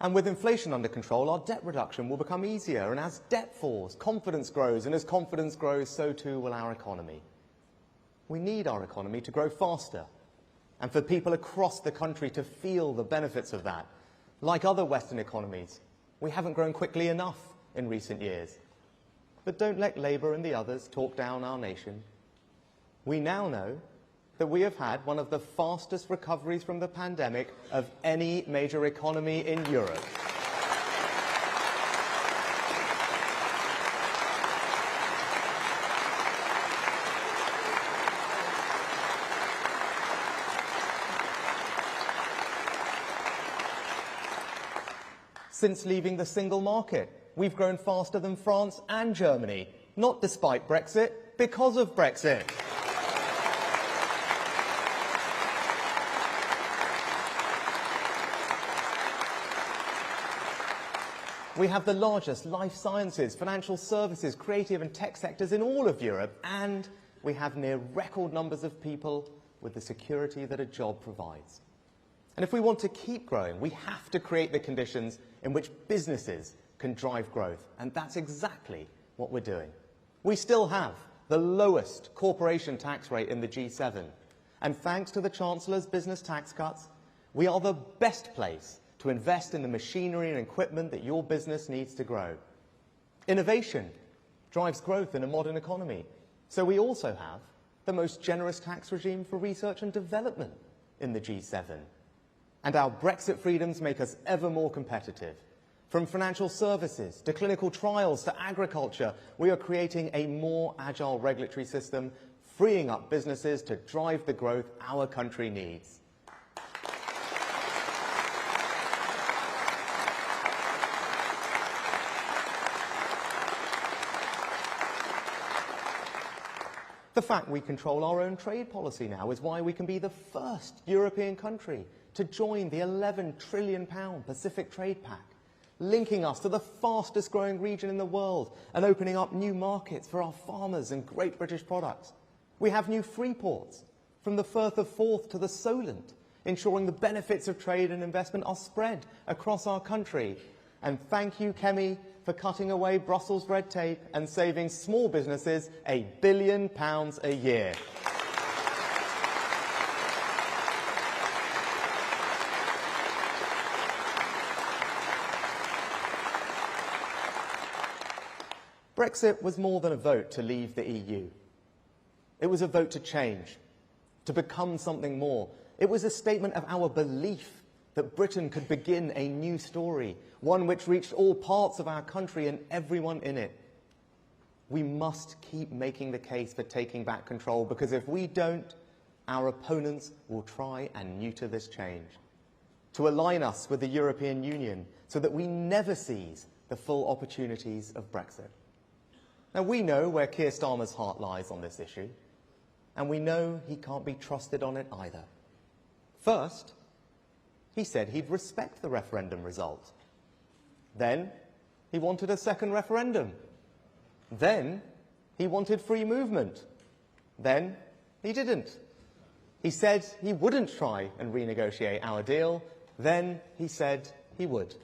And with inflation under control, our debt reduction will become easier. And as debt falls, confidence grows. And as confidence grows, so too will our economy. We need our economy to grow faster, and for people across the country to feel the benefits of that. Like other Western economies, we haven't grown quickly enough in recent years. But don't let Labour and the others talk down our nation. We now know that we have had one of the fastest recoveries from the pandemic of any major economy in Europe. Since leaving the single market, we've grown faster than France and Germany, not despite Brexit, because of Brexit. We have the largest life sciences, financial services, creative and tech sectors in all of Europe, and we have near record numbers of people with the security that a job provides. And if we want to keep growing, we have to create the conditions in which businesses can drive growth, and that's exactly what we're doing. We still have the lowest corporation tax rate in the G7, and thanks to the Chancellor's business tax cuts, we are the best place to invest in the machinery and equipment that your business needs to grow. Innovation drives growth in a modern economy, so we also have the most generous tax regime for research and development in the G7. And our Brexit freedoms make us ever more competitive. From financial services to clinical trials to agriculture, we are creating a more agile regulatory system freeing up businesses to drive the growth our country needs. The fact we control our own trade policy now is why we can be the first European country to join the £11 trillion Pacific Trade Pact, linking us to the fastest growing region in the world and opening up new markets for our farmers and great British products. We have new free ports, from the Firth of Forth to the Solent, ensuring the benefits of trade and investment are spread across our country. And thank you, Kemi, for cutting away Brussels red tape and saving small businesses £1 billion a year. Brexit was more than a vote to leave the EU. It was a vote to change, to become something more. It was a statement of our belief that Britain could begin a new story, one which reached all parts of our country and everyone in it. We must keep making the case for taking back control, because if we don't, our opponents will try and neuter this change, to align us with the European Union so that we never seize the full opportunities of Brexit. Now, we know where Keir Starmer's heart lies on this issue, and we know he can't be trusted on it either. First, he said he'd respect the referendum result. Then, he wanted a second referendum. Then, he wanted free movement. Then, he didn't. He said he wouldn't try and renegotiate our deal. Then, he said he would.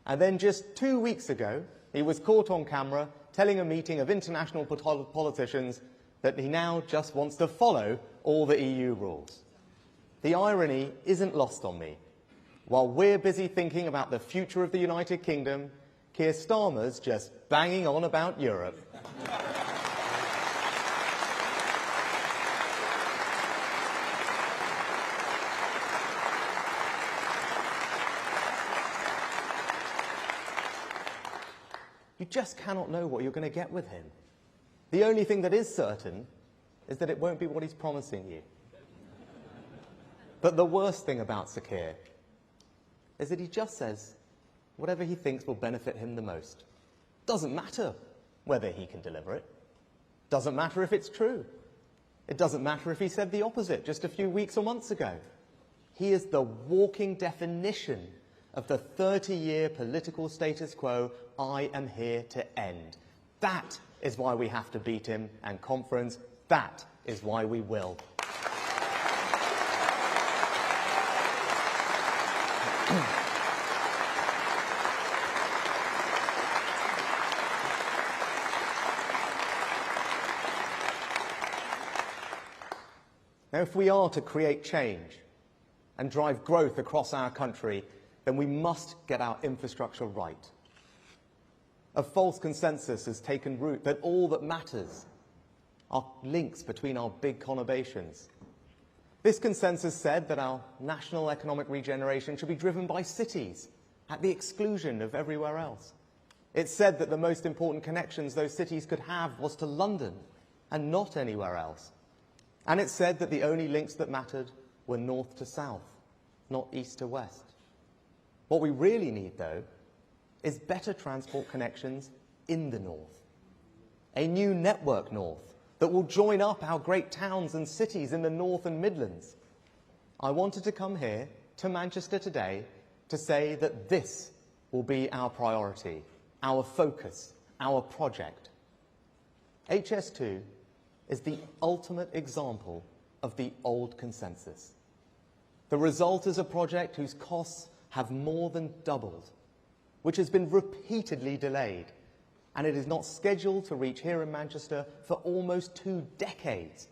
And then just 2 weeks ago, he was caught on camera telling a meeting of international politicians that he now just wants to follow all the EU rules. The irony isn't lost on me. While we're busy thinking about the future of the United Kingdom, Keir Starmer's just banging on about Europe. You just cannot know what you're going to get with him. The only thing that is certain is that it won't be what he's promising you. But the worst thing about Sir Keir is that he just says whatever he thinks will benefit him the most. Doesn't matter whether he can deliver it. Doesn't matter if it's true. It doesn't matter if he said the opposite just a few weeks or months ago. He is the walking definition of the 30-year political status quo I am here to end. That is why we have to beat him, and conference, that is why we will. Now, if we are to create change and drive growth across our country, then we must get our infrastructure right. A false consensus has taken root that all that matters are links between our big conurbations. This consensus said that our national economic regeneration should be driven by cities, at the exclusion of everywhere else. It said that the most important connections those cities could have was to London, and not anywhere else. And it said that the only links that mattered were north to south, not east to west. What we really need, though, is better transport connections in the north. A new network north that will join up our great towns and cities in the North and Midlands. I wanted to come here to Manchester today to say that this will be our priority, our focus, our project. HS2 is the ultimate example of the old consensus. The result is a project whose costs have more than doubled, which has been repeatedly delayed, and it is not scheduled to reach here in Manchester for almost 2 decades,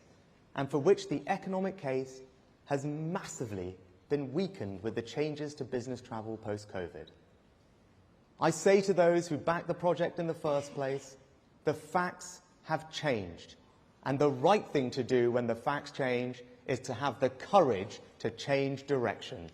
and for which the economic case has massively been weakened with the changes to business travel post-COVID. I say to those who backed the project in the first place, the facts have changed, and the right thing to do when the facts change is to have the courage to change direction.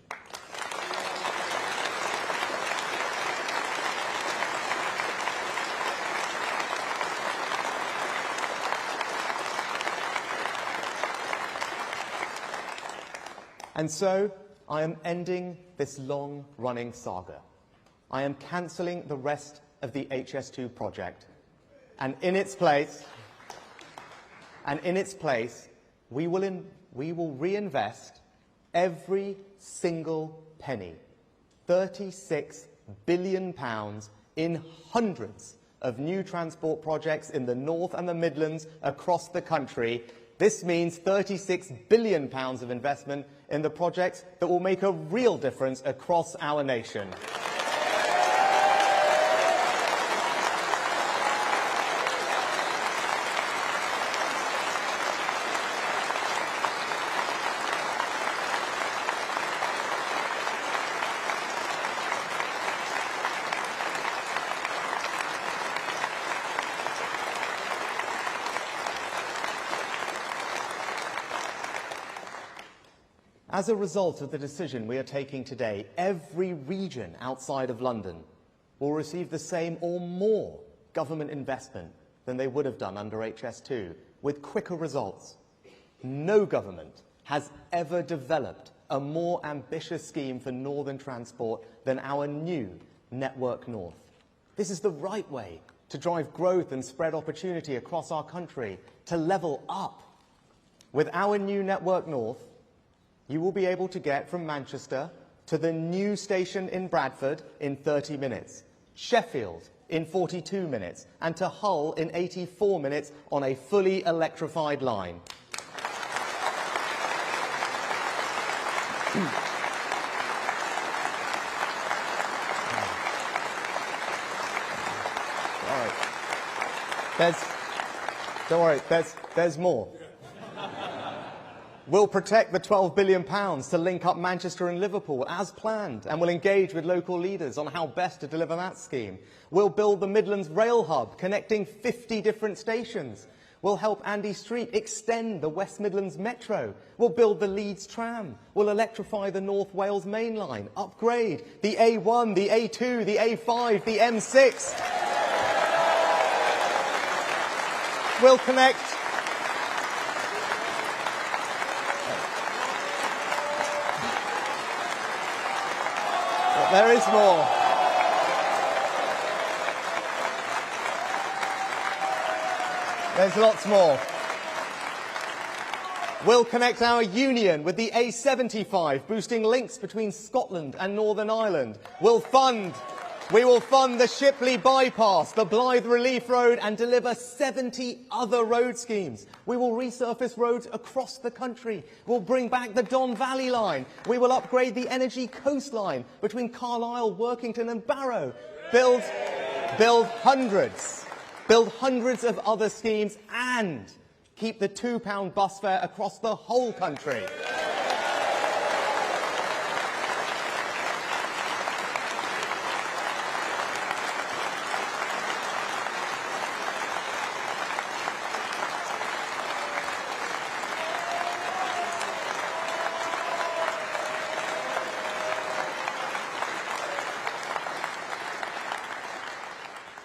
And so, I am ending this long-running saga. I am cancelling the rest of the HS2 project. And in its place, we will reinvest every single penny, £36 billion, in hundreds of new transport projects in the North and the Midlands across the country. This means £36 billion of investment in the projects that will make a real difference across our nation. As a result of the decision we are taking today, every region outside of London will receive the same or more government investment than they would have done under HS2, with quicker results. No government has ever developed a more ambitious scheme for northern transport than our new Network North. This is the right way to drive growth and spread opportunity across our country, to level up. With our new Network North, you will be able to get from Manchester to the new station in Bradford in 30 minutes, Sheffield in 42 minutes, and to Hull in 84 minutes on a fully electrified line. All right. Don't worry, there's more. We'll protect the £12 billion to link up Manchester and Liverpool as planned, and we'll engage with local leaders on how best to deliver that scheme. We'll build the Midlands Rail Hub, connecting 50 different stations. We'll help Andy Street extend the West Midlands Metro. We'll build the Leeds Tram. We'll electrify the North Wales Main Line, upgrade the A1, the A2, the A5, the M6. We'll connect... There is more. There's lots more. We'll connect our union with the A75, boosting links between Scotland and Northern Ireland. We will fund the Shipley Bypass, the Blythe Relief Road, and deliver 70 other road schemes. We will resurface roads across the country. We'll bring back the Don Valley Line. We will upgrade the Energy Coastline between Carlisle, Workington and Barrow. Build hundreds of other schemes, and keep the £2 bus fare across the whole country.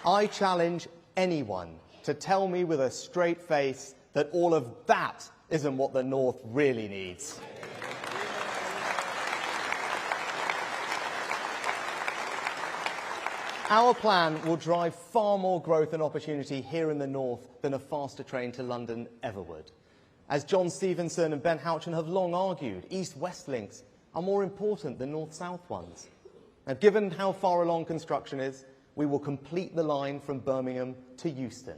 I challenge anyone to tell me with a straight face that all of that isn't what the North really needs. Our plan will drive far more growth and opportunity here in the North than a faster train to London ever would. As John Stevenson and Ben Houchin have long argued, East-West links are more important than North-South ones. Now, given how far along construction is, we will complete the line from Birmingham to Euston.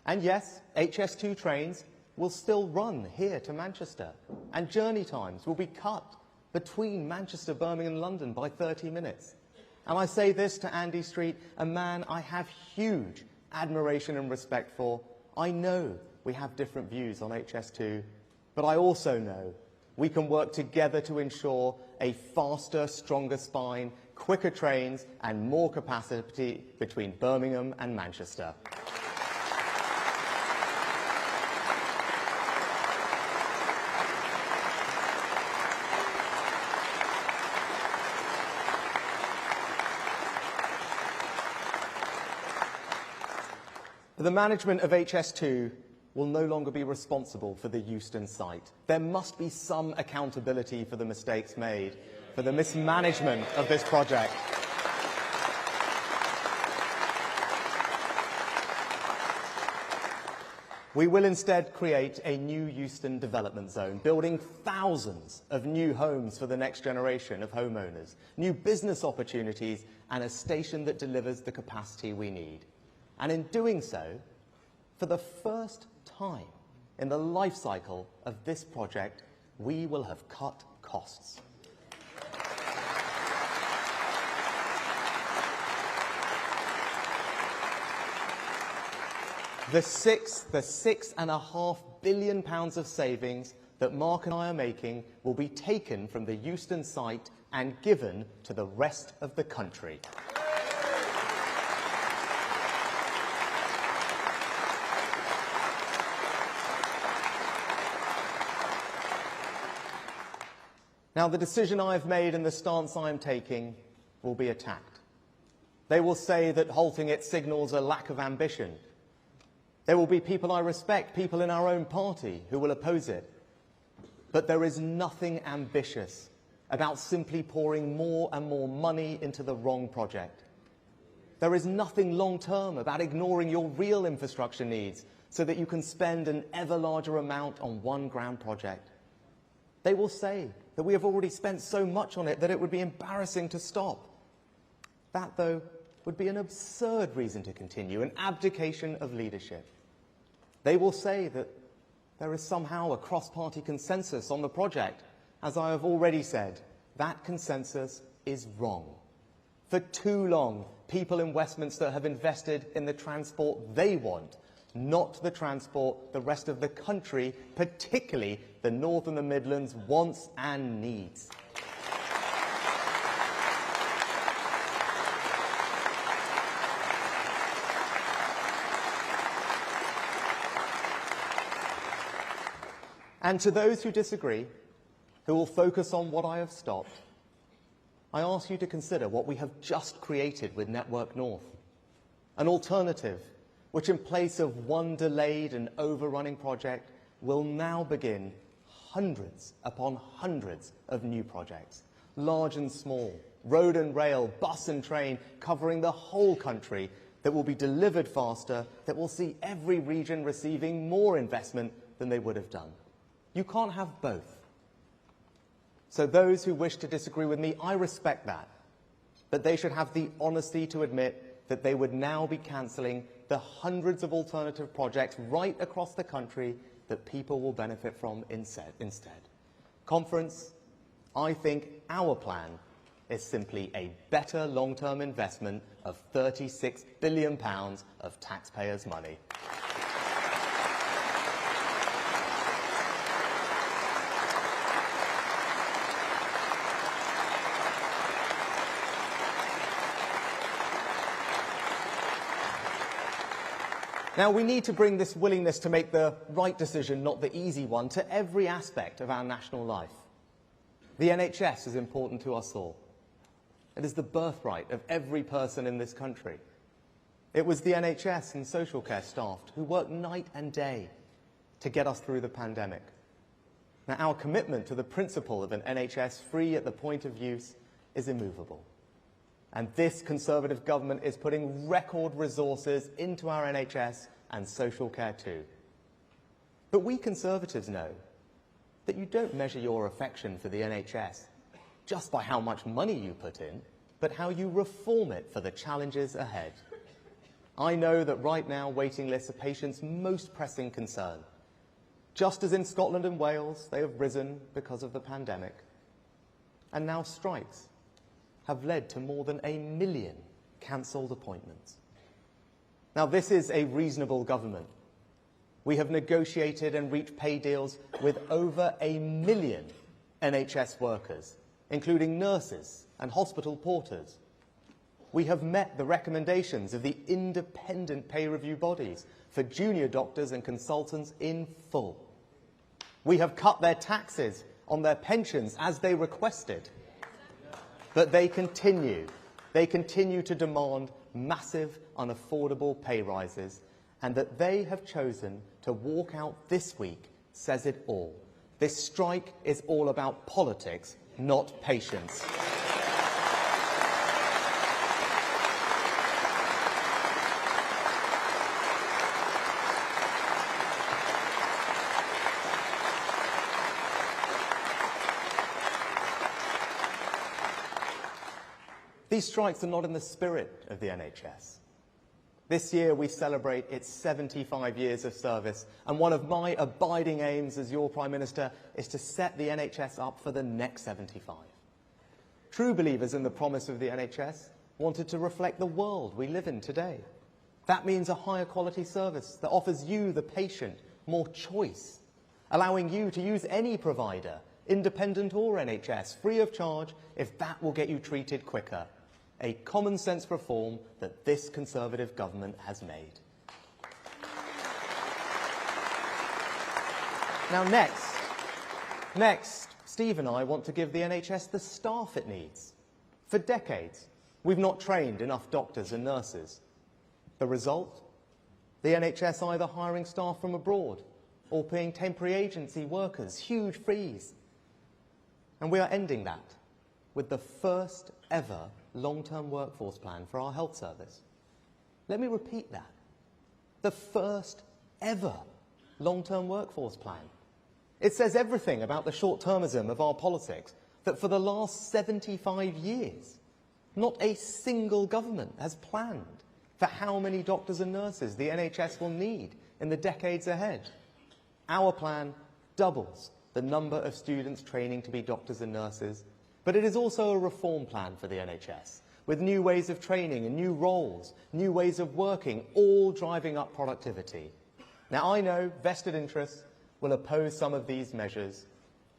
And yes, HS2 trains will still run here to Manchester, and journey times will be cut between Manchester, Birmingham and London by 30 minutes. And I say this to Andy Street, a man I have huge admiration and respect for. I know we have different views on HS2, but I also know we can work together to ensure a faster, stronger spine, quicker trains and more capacity between Birmingham and Manchester. For the management of HS2, will no longer be responsible for the Euston site. There must be some accountability for the mistakes made, for the mismanagement of this project. We will instead create a new Euston development zone, building thousands of new homes for the next generation of homeowners, new business opportunities, and a station that delivers the capacity we need. And in doing so, for the first time in the life cycle of this project, we will have cut costs. The £6.5 billion of savings that Mark and I are making will be taken from the Euston site and given to the rest of the country. Now, the decision I've made and the stance I'm taking will be attacked. They will say that halting it signals a lack of ambition. There will be people I respect, people in our own party, who will oppose it. But there is nothing ambitious about simply pouring more and more money into the wrong project. There is nothing long-term about ignoring your real infrastructure needs so that you can spend an ever larger amount on one grand project. They will say that we have already spent so much on it that it would be embarrassing to stop. That, though, would be an absurd reason to continue, an abdication of leadership. They will say that there is somehow a cross-party consensus on the project. As I have already said, that consensus is wrong. For too long, people in Westminster have invested in the transport they want, not the transport the rest of the country, particularly the North and the Midlands, wants and needs. And to those who disagree, who will focus on what I have stopped, I ask you to consider what we have just created with Network North, an alternative which, in place of one delayed and overrunning project, will now begin hundreds upon hundreds of new projects, large and small, road and rail, bus and train, covering the whole country, that will be delivered faster, that will see every region receiving more investment than they would have done. You can't have both. So those who wish to disagree with me, I respect that. But they should have the honesty to admit that they would now be cancelling the hundreds of alternative projects right across the country that people will benefit from instead. Conference, I think our plan is simply a better long-term investment of £36 billion of taxpayers' money. Now, we need to bring this willingness to make the right decision, not the easy one, to every aspect of our national life. The NHS is important to us all. It is the birthright of every person in this country. It was the NHS and social care staff who worked night and day to get us through the pandemic. Now, our commitment to the principle of an NHS free at the point of use is immovable. And this Conservative government is putting record resources into our NHS and social care too. But we Conservatives know that you don't measure your affection for the NHS just by how much money you put in, but how you reform it for the challenges ahead. I know that right now waiting lists are patients' most pressing concern. Just as in Scotland and Wales, they have risen because of the pandemic. And now strikes have led to more than 1 million cancelled appointments. Now, this is a reasonable government. We have negotiated and reached pay deals with over 1 million NHS workers, including nurses and hospital porters. We have met the recommendations of the independent pay review bodies for junior doctors and consultants in full. We have cut their taxes on their pensions as they requested. But they continue to demand massive, unaffordable pay rises, and that they have chosen to walk out this week says it all. This strike is all about politics, not patience. These strikes are not in the spirit of the NHS. This year we celebrate its 75 years of service, and one of my abiding aims as your Prime Minister is to set the NHS up for the next 75. True believers in the promise of the NHS wanted to reflect the world we live in today. That means a higher quality service that offers you, the patient, more choice, allowing you to use any provider, independent or NHS, free of charge if that will get you treated quicker. A common sense reform that this Conservative government has made. Now next, Steve and I want to give the NHS the staff it needs. For decades, we've not trained enough doctors and nurses. The result? The NHS either hiring staff from abroad or paying temporary agency workers huge fees. And we are ending that with the first ever long-term workforce plan for our health service. Let me repeat that. The first ever long-term workforce plan. It says everything about the short-termism of our politics, that for the last 75 years, not a single government has planned for how many doctors and nurses the NHS will need in the decades ahead. Our plan doubles the number of students training to be doctors and nurses, but it is also a reform plan for the NHS, with new ways of training and new roles, new ways of working, all driving up productivity. Now, I know vested interests will oppose some of these measures,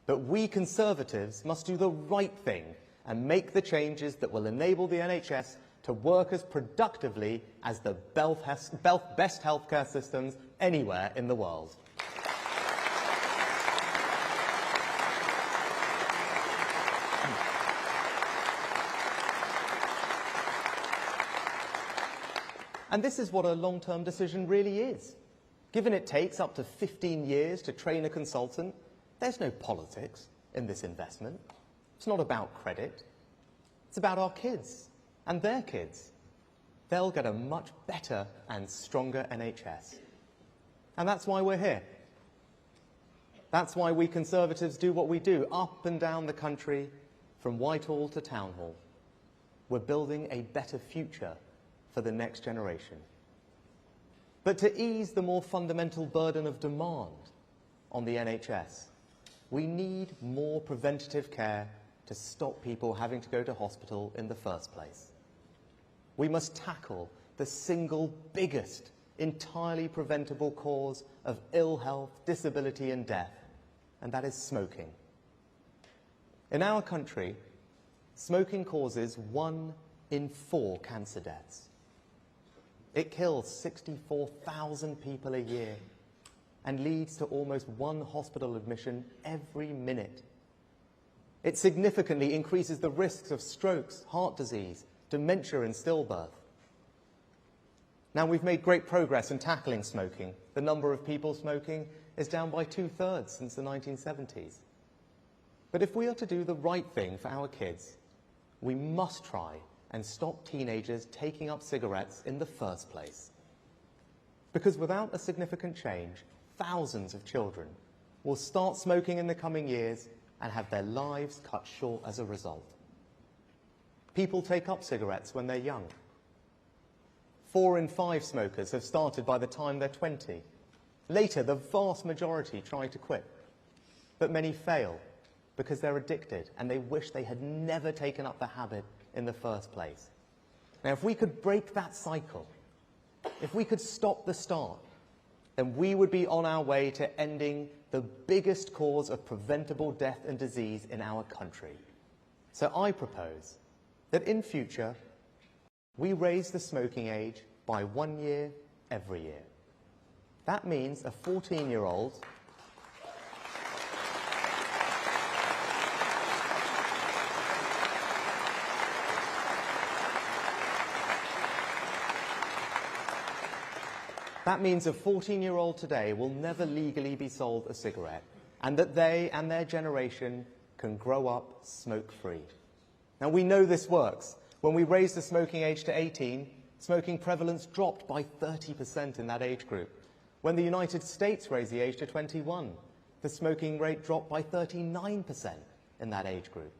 but we Conservatives must do the right thing and make the changes that will enable the NHS to work as productively as the best healthcare systems anywhere in the world. And this is what a long-term decision really is. Given it takes up to 15 years to train a consultant, there's no politics in this investment. It's not about credit. It's about our kids and their kids. They'll get a much better and stronger NHS. And that's why we're here. That's why we Conservatives do what we do, up and down the country, from Whitehall to Town Hall. We're building a better future for the next generation. But to ease the more fundamental burden of demand on the NHS, we need more preventative care to stop people having to go to hospital in the first place. We must tackle the single biggest, entirely preventable cause of ill health, disability and death, and that is smoking. In our country, smoking causes 1 in 4 cancer deaths. It kills 64,000 people a year and leads to almost 1 hospital admission every minute. It significantly increases the risks of strokes, heart disease, dementia and stillbirth. Now, we've made great progress in tackling smoking. The number of people smoking is down by 2/3 since the 1970s. But if we are to do the right thing for our kids, we must try and stop teenagers taking up cigarettes in the first place. Because without a significant change, thousands of children will start smoking in the coming years and have their lives cut short as a result. People take up cigarettes when they're young. 4 in 5 smokers have started by the time they're 20. Later, the vast majority try to quit, but many fail because they're addicted and they wish they had never taken up the habit in the first place. Now, if we could break that cycle, if we could stop the start, then we would be on our way to ending the biggest cause of preventable death and disease in our country. So I propose that in future, we raise the smoking age by 1 year every year. That means a 14-year-old That means a 14-year-old today will never legally be sold a cigarette, and that they and their generation can grow up smoke-free. Now, we know this works. When we raised the smoking age to 18, smoking prevalence dropped by 30% in that age group. When the United States raised the age to 21, the smoking rate dropped by 39% in that age group.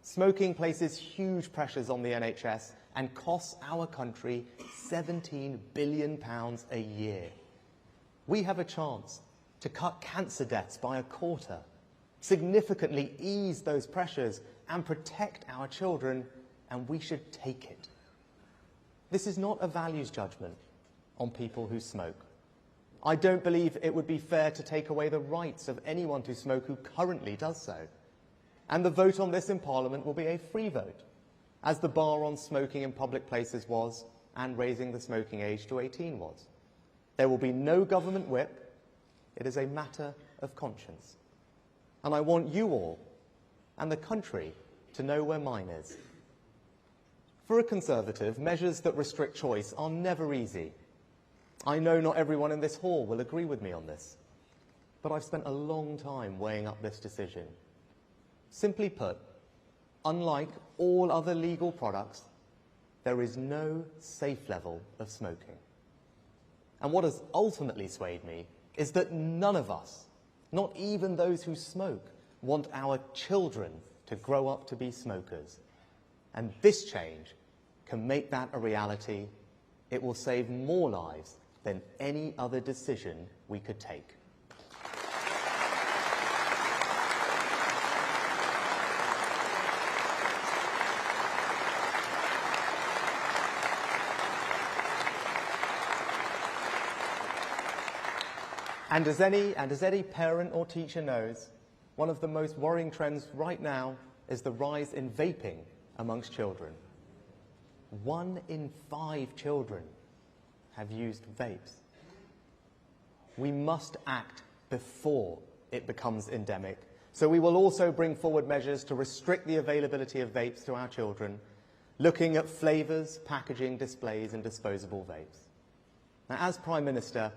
Smoking places huge pressures on the NHS and costs our country £17 billion a year. We have a chance to cut cancer deaths by a quarter, significantly ease those pressures and protect our children, and we should take it. This is not a values judgment on people who smoke. I don't believe it would be fair to take away the rights of anyone to smoke who currently does so. And the vote on this in Parliament will be a free vote, as the bar on smoking in public places was, and raising the smoking age to 18 was. There will be no government whip. It is a matter of conscience. And I want you all, and the country, to know where mine is. For a Conservative, measures that restrict choice are never easy. I know not everyone in this hall will agree with me on this, but I've spent a long time weighing up this decision. Simply put, unlike all other legal products, there is no safe level of smoking. And what has ultimately swayed me is that none of us, not even those who smoke, want our children to grow up to be smokers. And this change can make that a reality. It will save more lives than any other decision we could take. And as any parent or teacher knows, one of the most worrying trends right now is the rise in vaping amongst children. 1 in 5 children have used vapes. We must act before it becomes endemic. So we will also bring forward measures to restrict the availability of vapes to our children, looking at flavours, packaging, displays and disposable vapes. Now, as Prime Minister,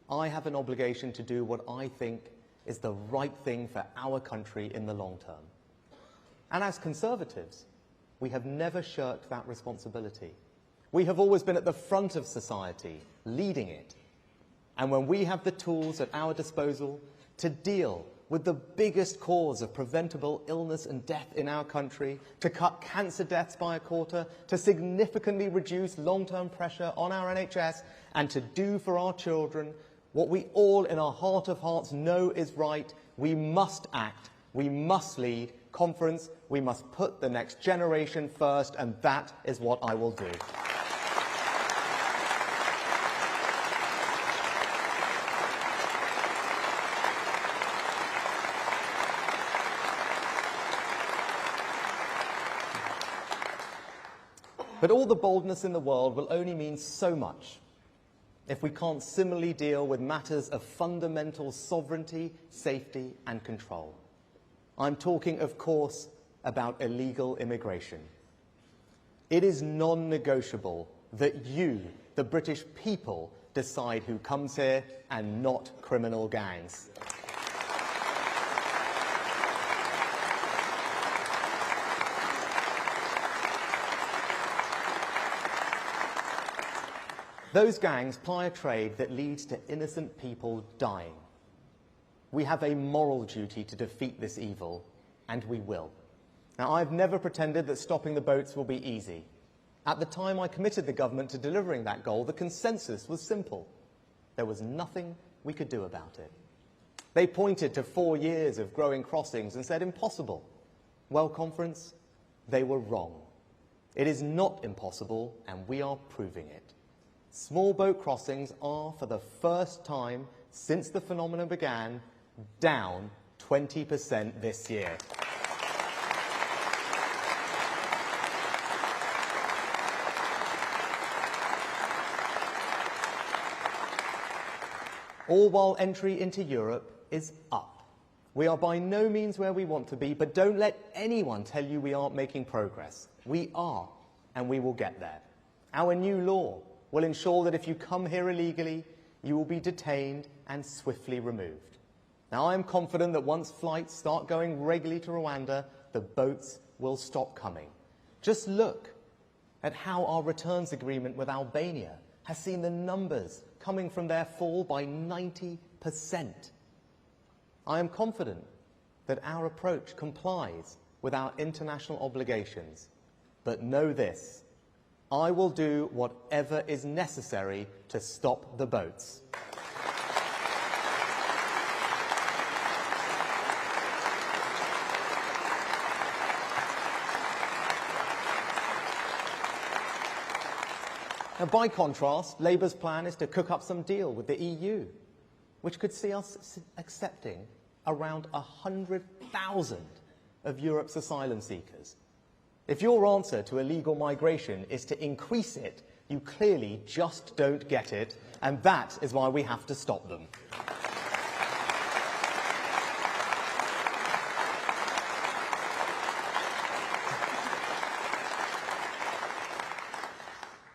I have an obligation to do what I think is the right thing for our country in the long term. And as Conservatives, we have never shirked that responsibility. We have always been at the front of society, leading it. And when we have the tools at our disposal to deal with the biggest cause of preventable illness and death in our country, to cut cancer deaths by a quarter, to significantly reduce long-term pressure on our NHS, and to do for our children what we all in our heart of hearts know is right, we must act, we must lead. Conference, we must put the next generation first, and that is what I will do. But all the boldness in the world will only mean so much if we can't similarly deal with matters of fundamental sovereignty, safety and control. I'm talking, of course, about illegal immigration. It is non-negotiable that you, the British people, decide who comes here and not criminal gangs. Those gangs ply a trade that leads to innocent people dying. We have a moral duty to defeat this evil, and we will. Now, I've never pretended that stopping the boats will be easy. At the time I committed the government to delivering that goal, the consensus was simple. There was nothing we could do about it. They pointed to 4 years of growing crossings and said impossible. Well, conference, they were wrong. It is not impossible, and we are proving it. Small boat crossings are, for the first time since the phenomenon began, down 20% this year. All while entry into Europe is up. We are by no means where we want to be, but don't let anyone tell you we aren't making progress. We are, and we will get there. Our new law will ensure that if you come here illegally, you will be detained and swiftly removed. Now, I am confident that once flights start going regularly to Rwanda, the boats will stop coming. Just look at how our returns agreement with Albania has seen the numbers coming from there fall by 90%. I am confident that our approach complies with our international obligations. But know this, I will do whatever is necessary to stop the boats. Now, by contrast, Labour's plan is to cook up some deal with the EU, which could see us accepting around 100,000 of Europe's asylum seekers. If your answer to illegal migration is to increase it, you clearly just don't get it, and that is why we have to stop them.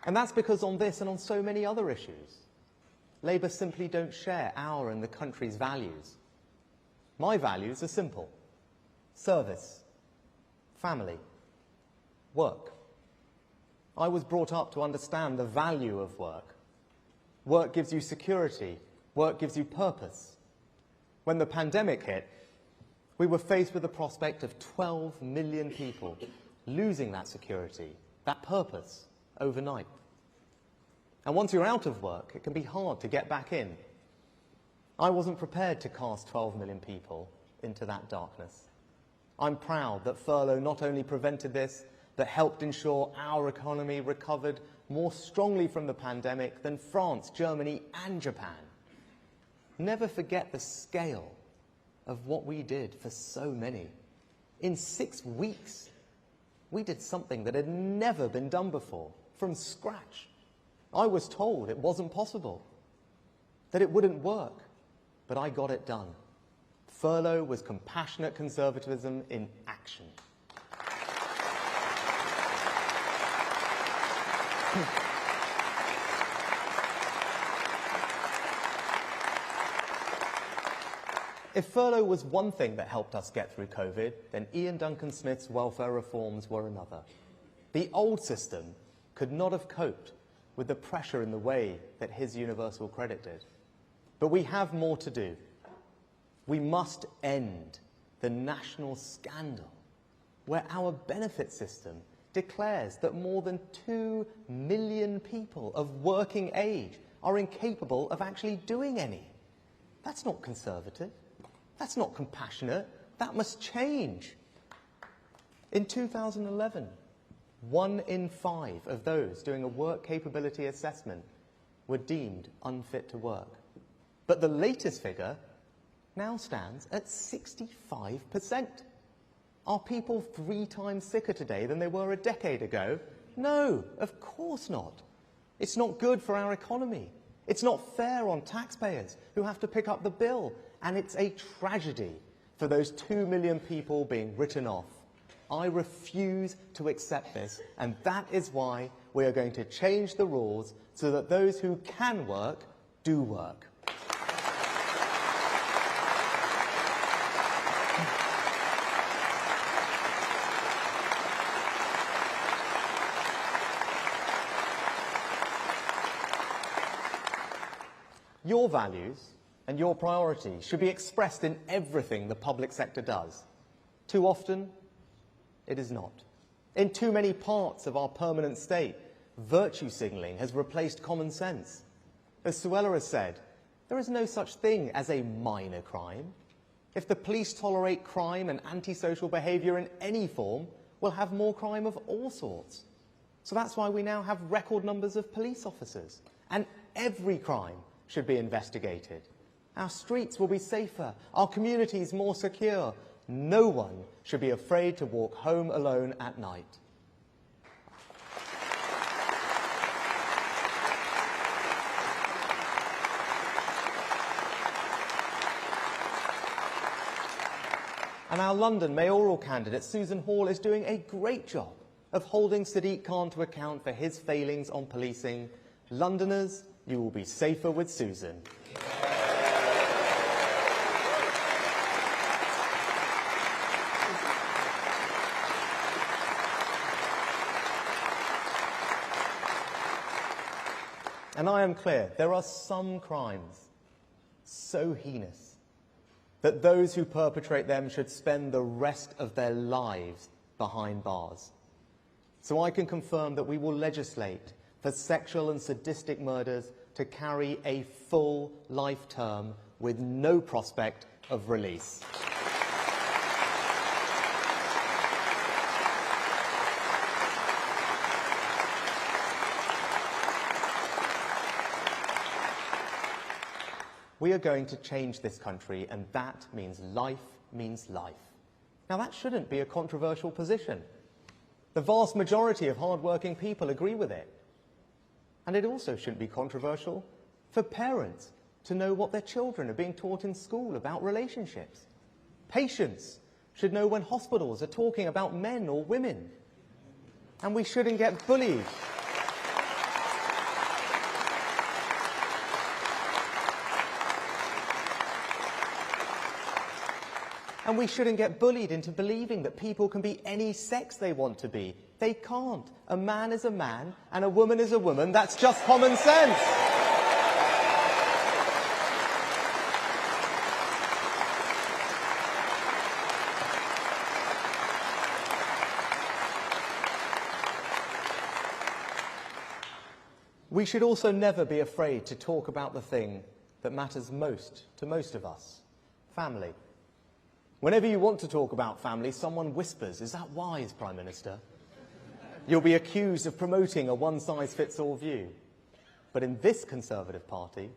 And that's because on this and on so many other issues, Labour simply don't share our and the country's values. My values are simple: service, family, work. I was brought up to understand the value of work. Work gives you security. Work gives you purpose. When the pandemic hit, we were faced with the prospect of 12 million people losing that security, that purpose, overnight. And once you're out of work, it can be hard to get back in. I wasn't prepared to cast 12 million people into that darkness. I'm proud that furlough not only prevented this, but helped ensure our economy recovered more strongly from the pandemic than France, Germany, and Japan. Never forget the scale of what we did for so many. In 6 weeks, we did something that had never been done before, from scratch. I was told it wasn't possible, that it wouldn't work, but I got it done. Furlough was compassionate conservatism in action. If furlough was one thing that helped us get through COVID, then Ian Duncan Smith's welfare reforms were another. The old system could not have coped with the pressure in the way that his universal credit did. But we have more to do. We must end the national scandal where our benefit system declares that more than 2 million people of working age are incapable of actually doing any. That's not conservative. That's not compassionate. That must change. In 2011, 1 in 5 of those doing a work capability assessment were deemed unfit to work. But the latest figure now stands at 65%. Are people 3 times sicker today than they were a decade ago? No, of course not. It's not good for our economy. It's not fair on taxpayers who have to pick up the bill. And it's a tragedy for those 2 million people being written off. I refuse to accept this, and that is why we are going to change the rules so that those who can work, do work. Your values and your priorities should be expressed in everything the public sector does. Too often, it is not. In too many parts of our permanent state, virtue signalling has replaced common sense. As Suella has said, there is no such thing as a minor crime. If the police tolerate crime and antisocial behaviour in any form, we'll have more crime of all sorts. So that's why we now have record numbers of police officers. And every crime should be investigated. Our streets will be safer, our communities more secure. No one should be afraid to walk home alone at night. And our London mayoral candidate, Susan Hall, is doing a great job of holding Sadiq Khan to account for his failings on policing Londoners, you will be safer with Susan. And I am clear, there are some crimes so heinous that those who perpetrate them should spend the rest of their lives behind bars. So I can confirm that we will legislate for sexual and sadistic murders to carry a full life term with no prospect of release. We are going to change this country, and that means life means life. Now, that shouldn't be a controversial position. The vast majority of hard-working people agree with it. And it also shouldn't be controversial for parents to know what their children are being taught in school about relationships. Patients should know when hospitals are talking about men or women. And we shouldn't get bullied. And we shouldn't get bullied into believing that people can be any sex they want to be. They can't. A man is a man and a woman is a woman. That's just common sense. We should also never be afraid to talk about the thing that matters most to most of us, family. Whenever you want to talk about family, someone whispers, "Is that wise, Prime Minister?" You'll be accused of promoting a one-size-fits-all view. But in this Conservative Party,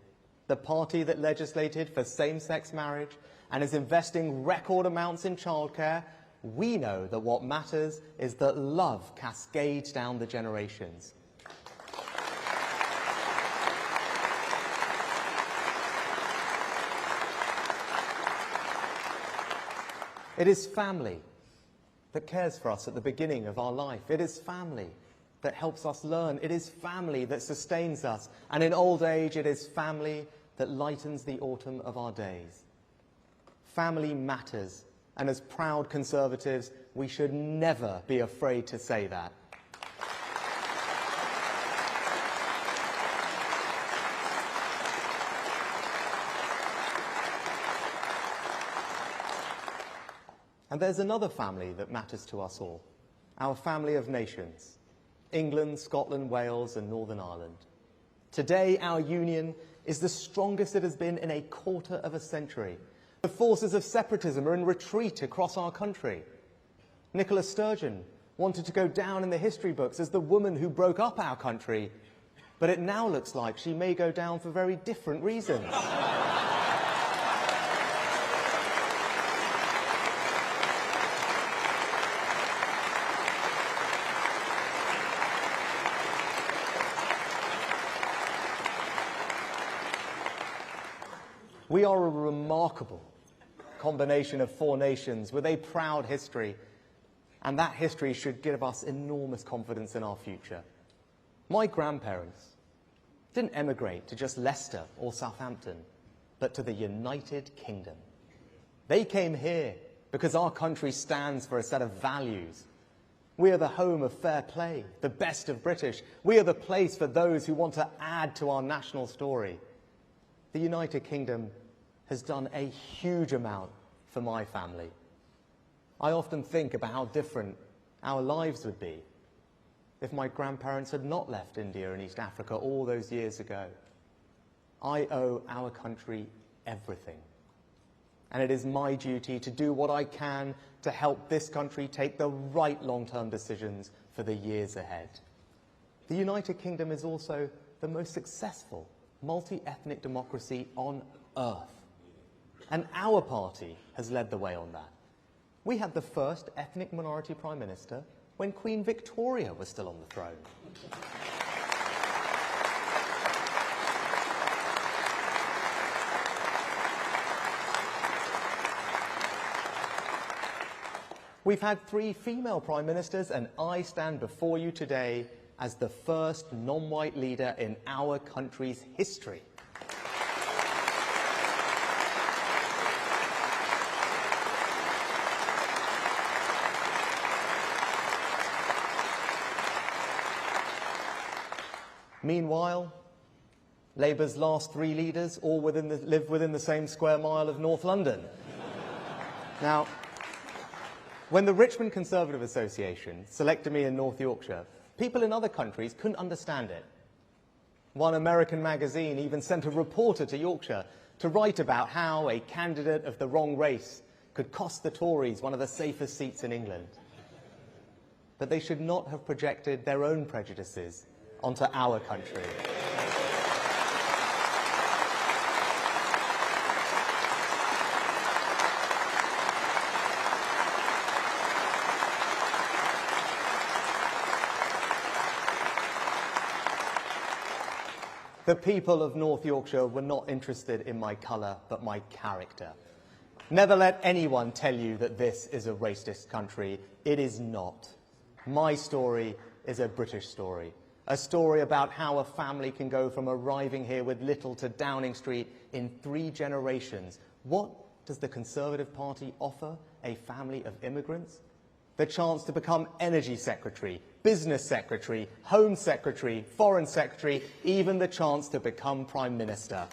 the party that legislated for same-sex marriage and is investing record amounts in childcare, we know that what matters is that love cascades down the generations. It is family that cares for us at the beginning of our life. It is family that helps us learn. It is family that sustains us. And in old age, it is family that lightens the autumn of our days. Family matters. And as proud Conservatives, we should never be afraid to say that. And there's another family that matters to us all, our family of nations, England, Scotland, Wales and Northern Ireland. Today, our union is the strongest it has been in a quarter of a century. The forces of separatism are in retreat across our country. Nicola Sturgeon wanted to go down in the history books as the woman who broke up our country, but it now looks like she may go down for very different reasons. We are a remarkable combination of four nations with a proud history, and that history should give us enormous confidence in our future. My grandparents didn't emigrate to just Leicester or Southampton, but to the United Kingdom. They came here because our country stands for a set of values. We are the home of fair play, the best of British. We are the place for those who want to add to our national story. The United Kingdom has done a huge amount for my family. I often think about how different our lives would be if my grandparents had not left India and East Africa all those years ago. I owe our country everything. And it is my duty to do what I can to help this country take the right long-term decisions for the years ahead. The United Kingdom is also the most successful multi-ethnic democracy on earth. And our party has led the way on that. We had the first ethnic minority Prime Minister when Queen Victoria was still on the throne. We've had 3 female Prime Ministers, and I stand before you today as the first non-white leader in our country's history. Meanwhile, Labour's last 3 leaders all live within the same square mile of North London. Now, when the Richmond Conservative Association selected me in North Yorkshire, people in other countries couldn't understand it. One American magazine even sent a reporter to Yorkshire to write about how a candidate of the wrong race could cost the Tories one of the safest seats in England. But they should not have projected their own prejudices onto our country. The people of North Yorkshire were not interested in my colour, but my character. Never let anyone tell you that this is a racist country. It is not. My story is a British story. A story about how a family can go from arriving here with little to Downing Street in 3 generations. What does the Conservative Party offer a family of immigrants? The chance to become Energy Secretary, Business Secretary, Home Secretary, Foreign Secretary, even the chance to become Prime Minister.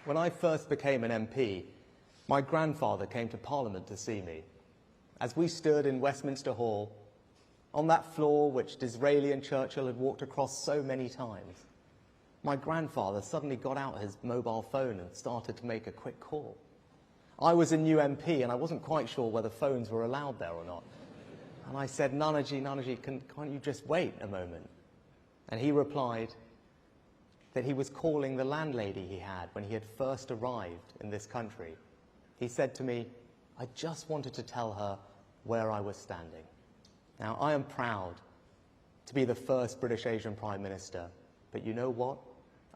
When I first became an MP, my grandfather came to Parliament to see me. As we stood in Westminster Hall, on that floor which Disraeli and Churchill had walked across so many times, my grandfather suddenly got out his mobile phone and started to make a quick call. I was a new MP and I wasn't quite sure whether phones were allowed there or not. And I said, Nanaji, can't you just wait a moment? And he replied that he was calling the landlady he had when he had first arrived in this country. He said to me, I just wanted to tell her where I was standing. Now, I am proud to be the first British Asian Prime Minister, but you know what?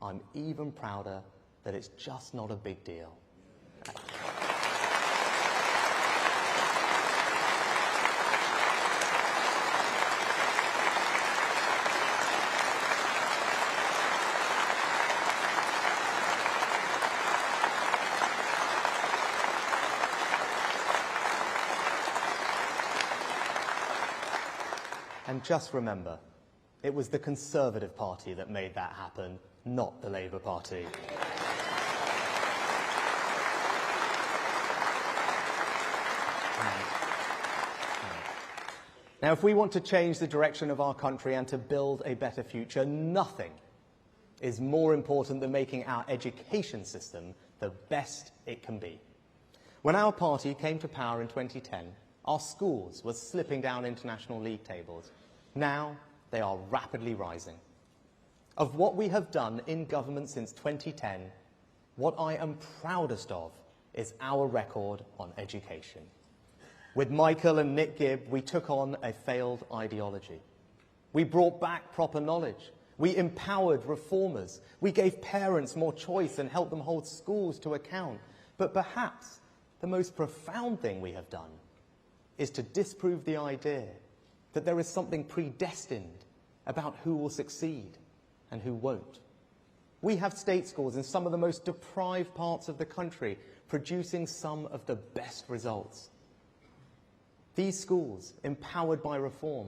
I'm even prouder that it's just not a big deal. And just remember, it was the Conservative Party that made that happen, not the Labour Party. Now, if we want to change the direction of our country and to build a better future, nothing is more important than making our education system the best it can be. When our party came to power in 2010, our schools were slipping down international league tables. Now they are rapidly rising. Of what we have done in government since 2010, what I am proudest of is our record on education. With Michael and Nick Gibb, we took on a failed ideology. We brought back proper knowledge. We empowered reformers. We gave parents more choice and helped them hold schools to account. But perhaps the most profound thing we have done is to disprove the idea that there is something predestined about who will succeed and who won't. We have state schools in some of the most deprived parts of the country producing some of the best results. These schools, empowered by reform,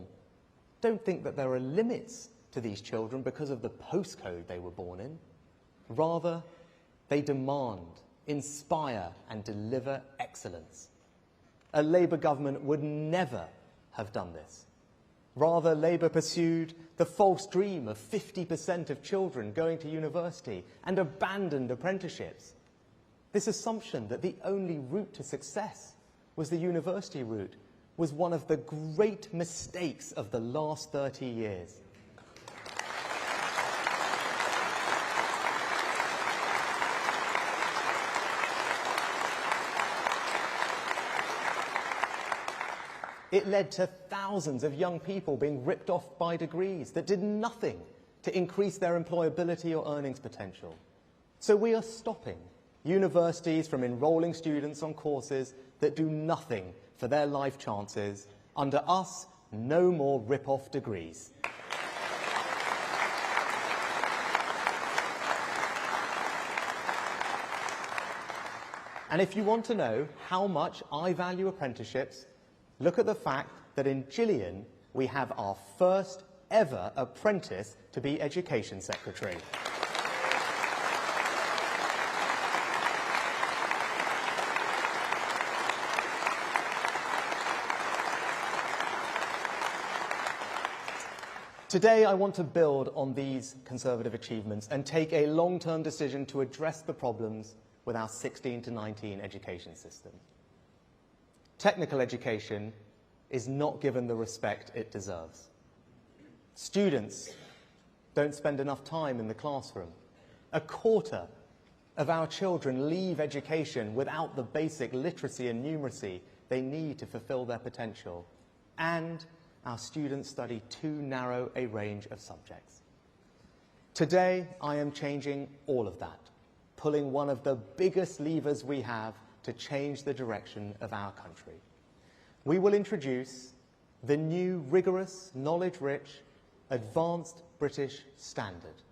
don't think that there are limits to these children because of the postcode they were born in. Rather, they demand, inspire, and deliver excellence. A Labour government would never have done this. Rather, Labour pursued the false dream of 50% of children going to university and abandoned apprenticeships. This assumption that the only route to success was the university route was one of the great mistakes of the last 30 years. It led to thousands of young people being ripped off by degrees that did nothing to increase their employability or earnings potential. So we are stopping universities from enrolling students on courses that do nothing for their life chances. Under us, no more rip-off degrees. And if you want to know how much I value apprenticeships, look at the fact that in Gillian we have our first ever apprentice to be Education Secretary. Today, I want to build on these Conservative achievements and take a long-term decision to address the problems with our 16 to 19 education system. Technical education is not given the respect it deserves. Students don't spend enough time in the classroom. A quarter of our children leave education without the basic literacy and numeracy they need to fulfill their potential. And our students study too narrow a range of subjects. Today, I am changing all of that, pulling one of the biggest levers we have to change the direction of our country. We will introduce the new rigorous, knowledge-rich, advanced British standard,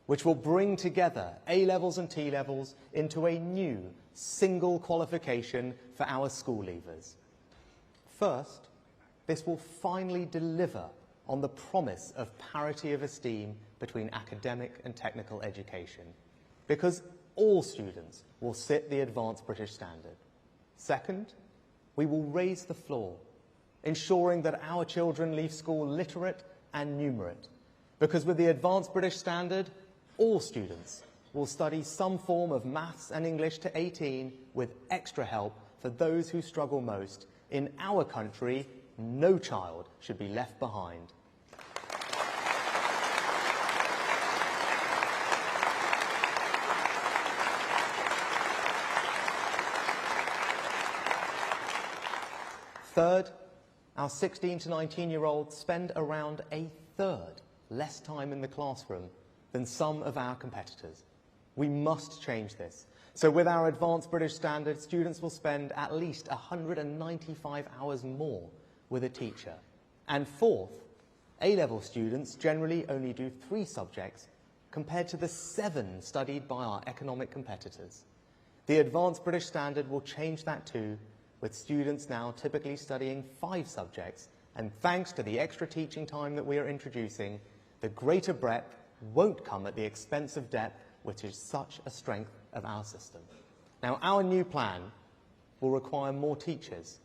which will bring together A-levels and T-levels into a new single qualification for our school leavers. First, this will finally deliver on the promise of parity of esteem between academic and technical education, because all students will sit the advanced British standard. Second, we will raise the floor, ensuring that our children leave school literate and numerate, because with the advanced British standard, all students will study some form of maths and English to 18 with extra help for those who struggle most. In our country, no child should be left behind. Third, our 16 to 19-year-olds spend around a third less time in the classroom than some of our competitors. We must change this. So with our advanced British standard, students will spend at least 195 hours more with a teacher. And fourth, A-level students generally only do 3 subjects compared to the 7 studied by our economic competitors. The advanced British standard will change that too, with students now typically studying 5 subjects, and thanks to the extra teaching time that we are introducing, the greater breadth won't come at the expense of depth, which is such a strength of our system. Now, our new plan will require more teachers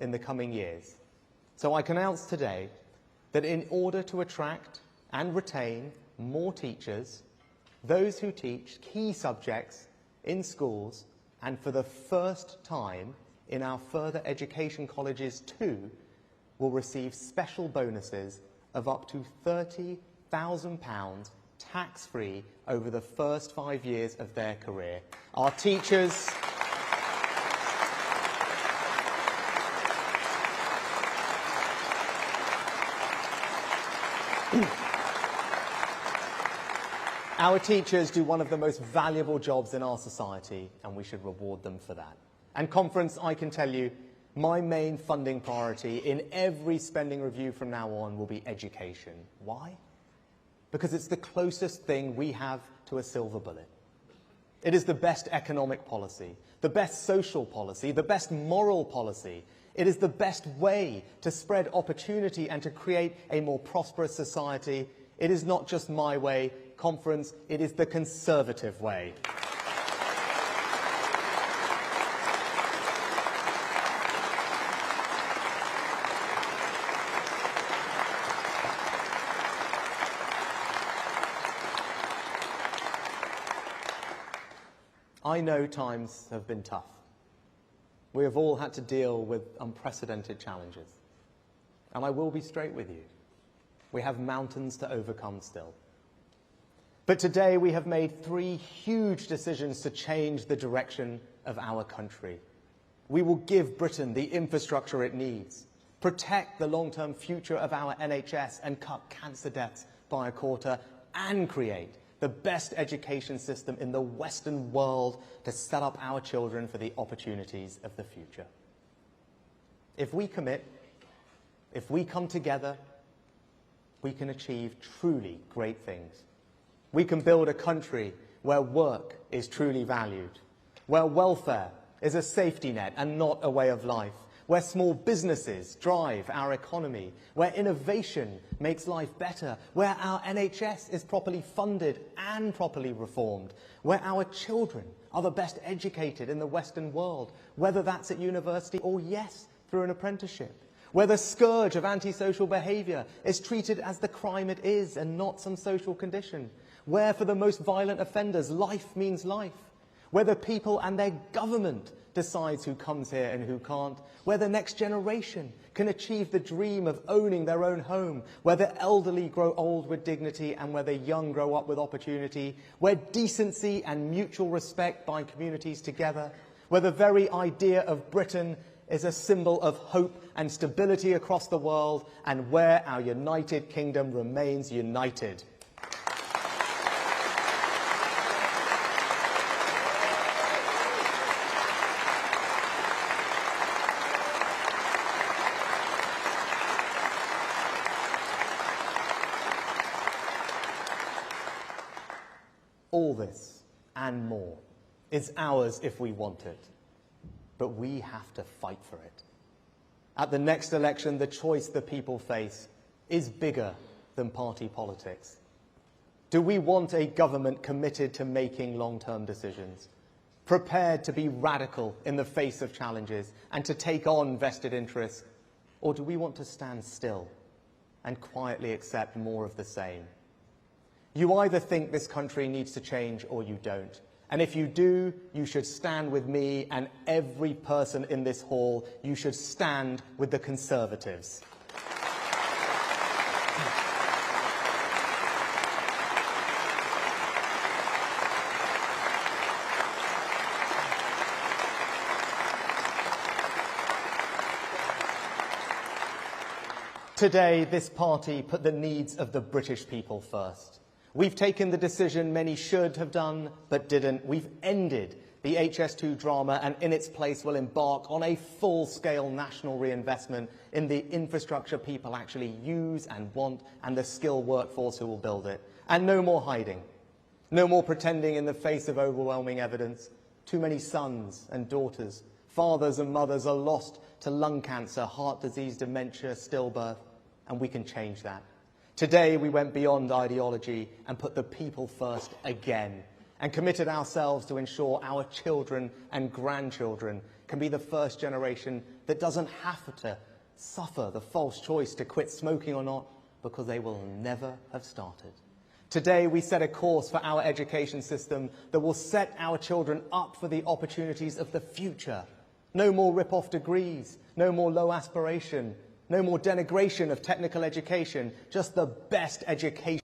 in the coming years. So I can announce today that in order to attract and retain more teachers, those who teach key subjects in schools, and for the first time in our further education colleges too, will receive special bonuses of up to £30,000 tax-free over the first 5 years of their career. Our teachers... Our teachers do one of the most valuable jobs in our society, and we should reward them for that. And Conference, I can tell you, my main funding priority in every spending review from now on will be education. Why? Because it's the closest thing we have to a silver bullet. It is the best economic policy, the best social policy, the best moral policy. It is the best way to spread opportunity and to create a more prosperous society. It is not just my way, Conference, it is the Conservative way. I know times have been tough. We have all had to deal with unprecedented challenges. And I will be straight with you. We have mountains to overcome still. But today we have made 3 huge decisions to change the direction of our country. We will give Britain the infrastructure it needs. protect the long-term future of our NHS and cut cancer deaths by a quarter, and create the best education system in the Western world to set up our children for the opportunities of the future. If we commit, if we come together, we can achieve truly great things. We can build a country where work is truly valued, where welfare is a safety net and not a way of life, where small businesses drive our economy, where innovation makes life better, where our NHS is properly funded and properly reformed, where our children are the best educated in the Western world, whether that's at university or, yes, through an apprenticeship, where the scourge of antisocial behaviour is treated as the crime it is and not some social condition, where for the most violent offenders life means life, where the people and their government decides who comes here and who can't, where the next generation can achieve the dream of owning their own home, where the elderly grow old with dignity and where the young grow up with opportunity, where decency and mutual respect bind communities together, where the very idea of Britain is a symbol of hope and stability across the world, and where our United Kingdom remains united. All this and more is ours if we want it, but we have to fight for it. At the next election, the choice the people face is bigger than party politics. Do we want a government committed to making long-term decisions, prepared to be radical in the face of challenges and to take on vested interests, or do we want to stand still and quietly accept more of the same? You either think this country needs to change or you don't. And if you do, you should stand with me and every person in this hall. You should stand with the Conservatives. Today, this party put the needs of the British people first. We've taken the decision many should have done, but didn't. We've ended the HS2 drama and in its place will embark on a full-scale national reinvestment in the infrastructure people actually use and want and the skilled workforce who will build it. And no more hiding. No more pretending in the face of overwhelming evidence. Too many sons and daughters, fathers and mothers are lost to lung cancer, heart disease, dementia, stillbirth, and we can change that. Today, we went beyond ideology and put the people first again and committed ourselves to ensure our children and grandchildren can be the first generation that doesn't have to suffer the false choice to quit smoking or not because they will never have started. Today, we set a course for our education system that will set our children up for the opportunities of the future. No more rip-off degrees, no more low aspiration, no more denigration of technical education, just the best education.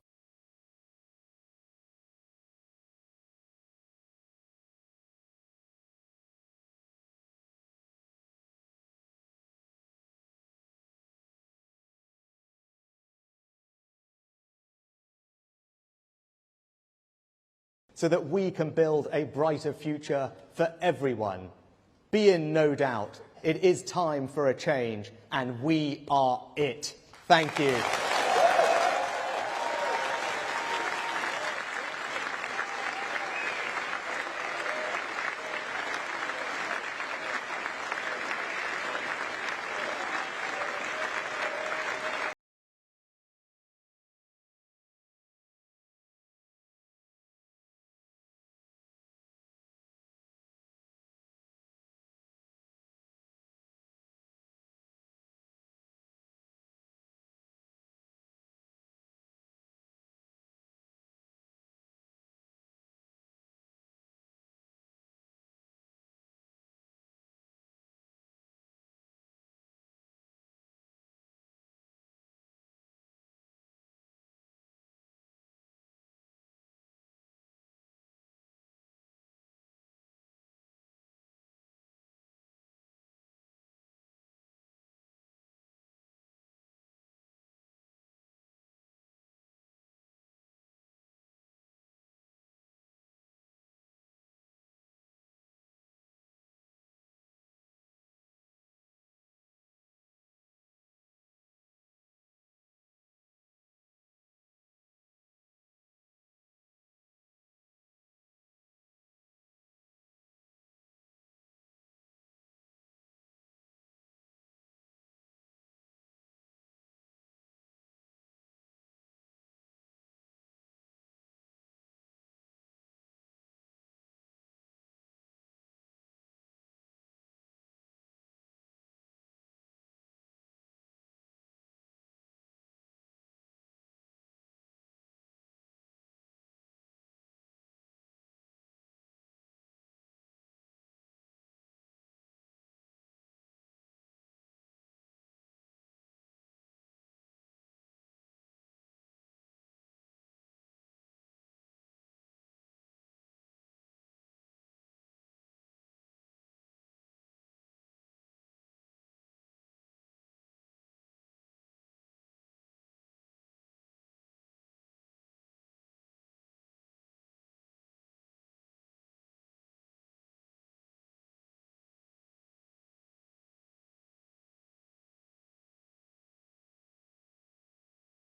So that we can build a brighter future for everyone. Be in no doubt, it is time for a change, and we are it. Thank you.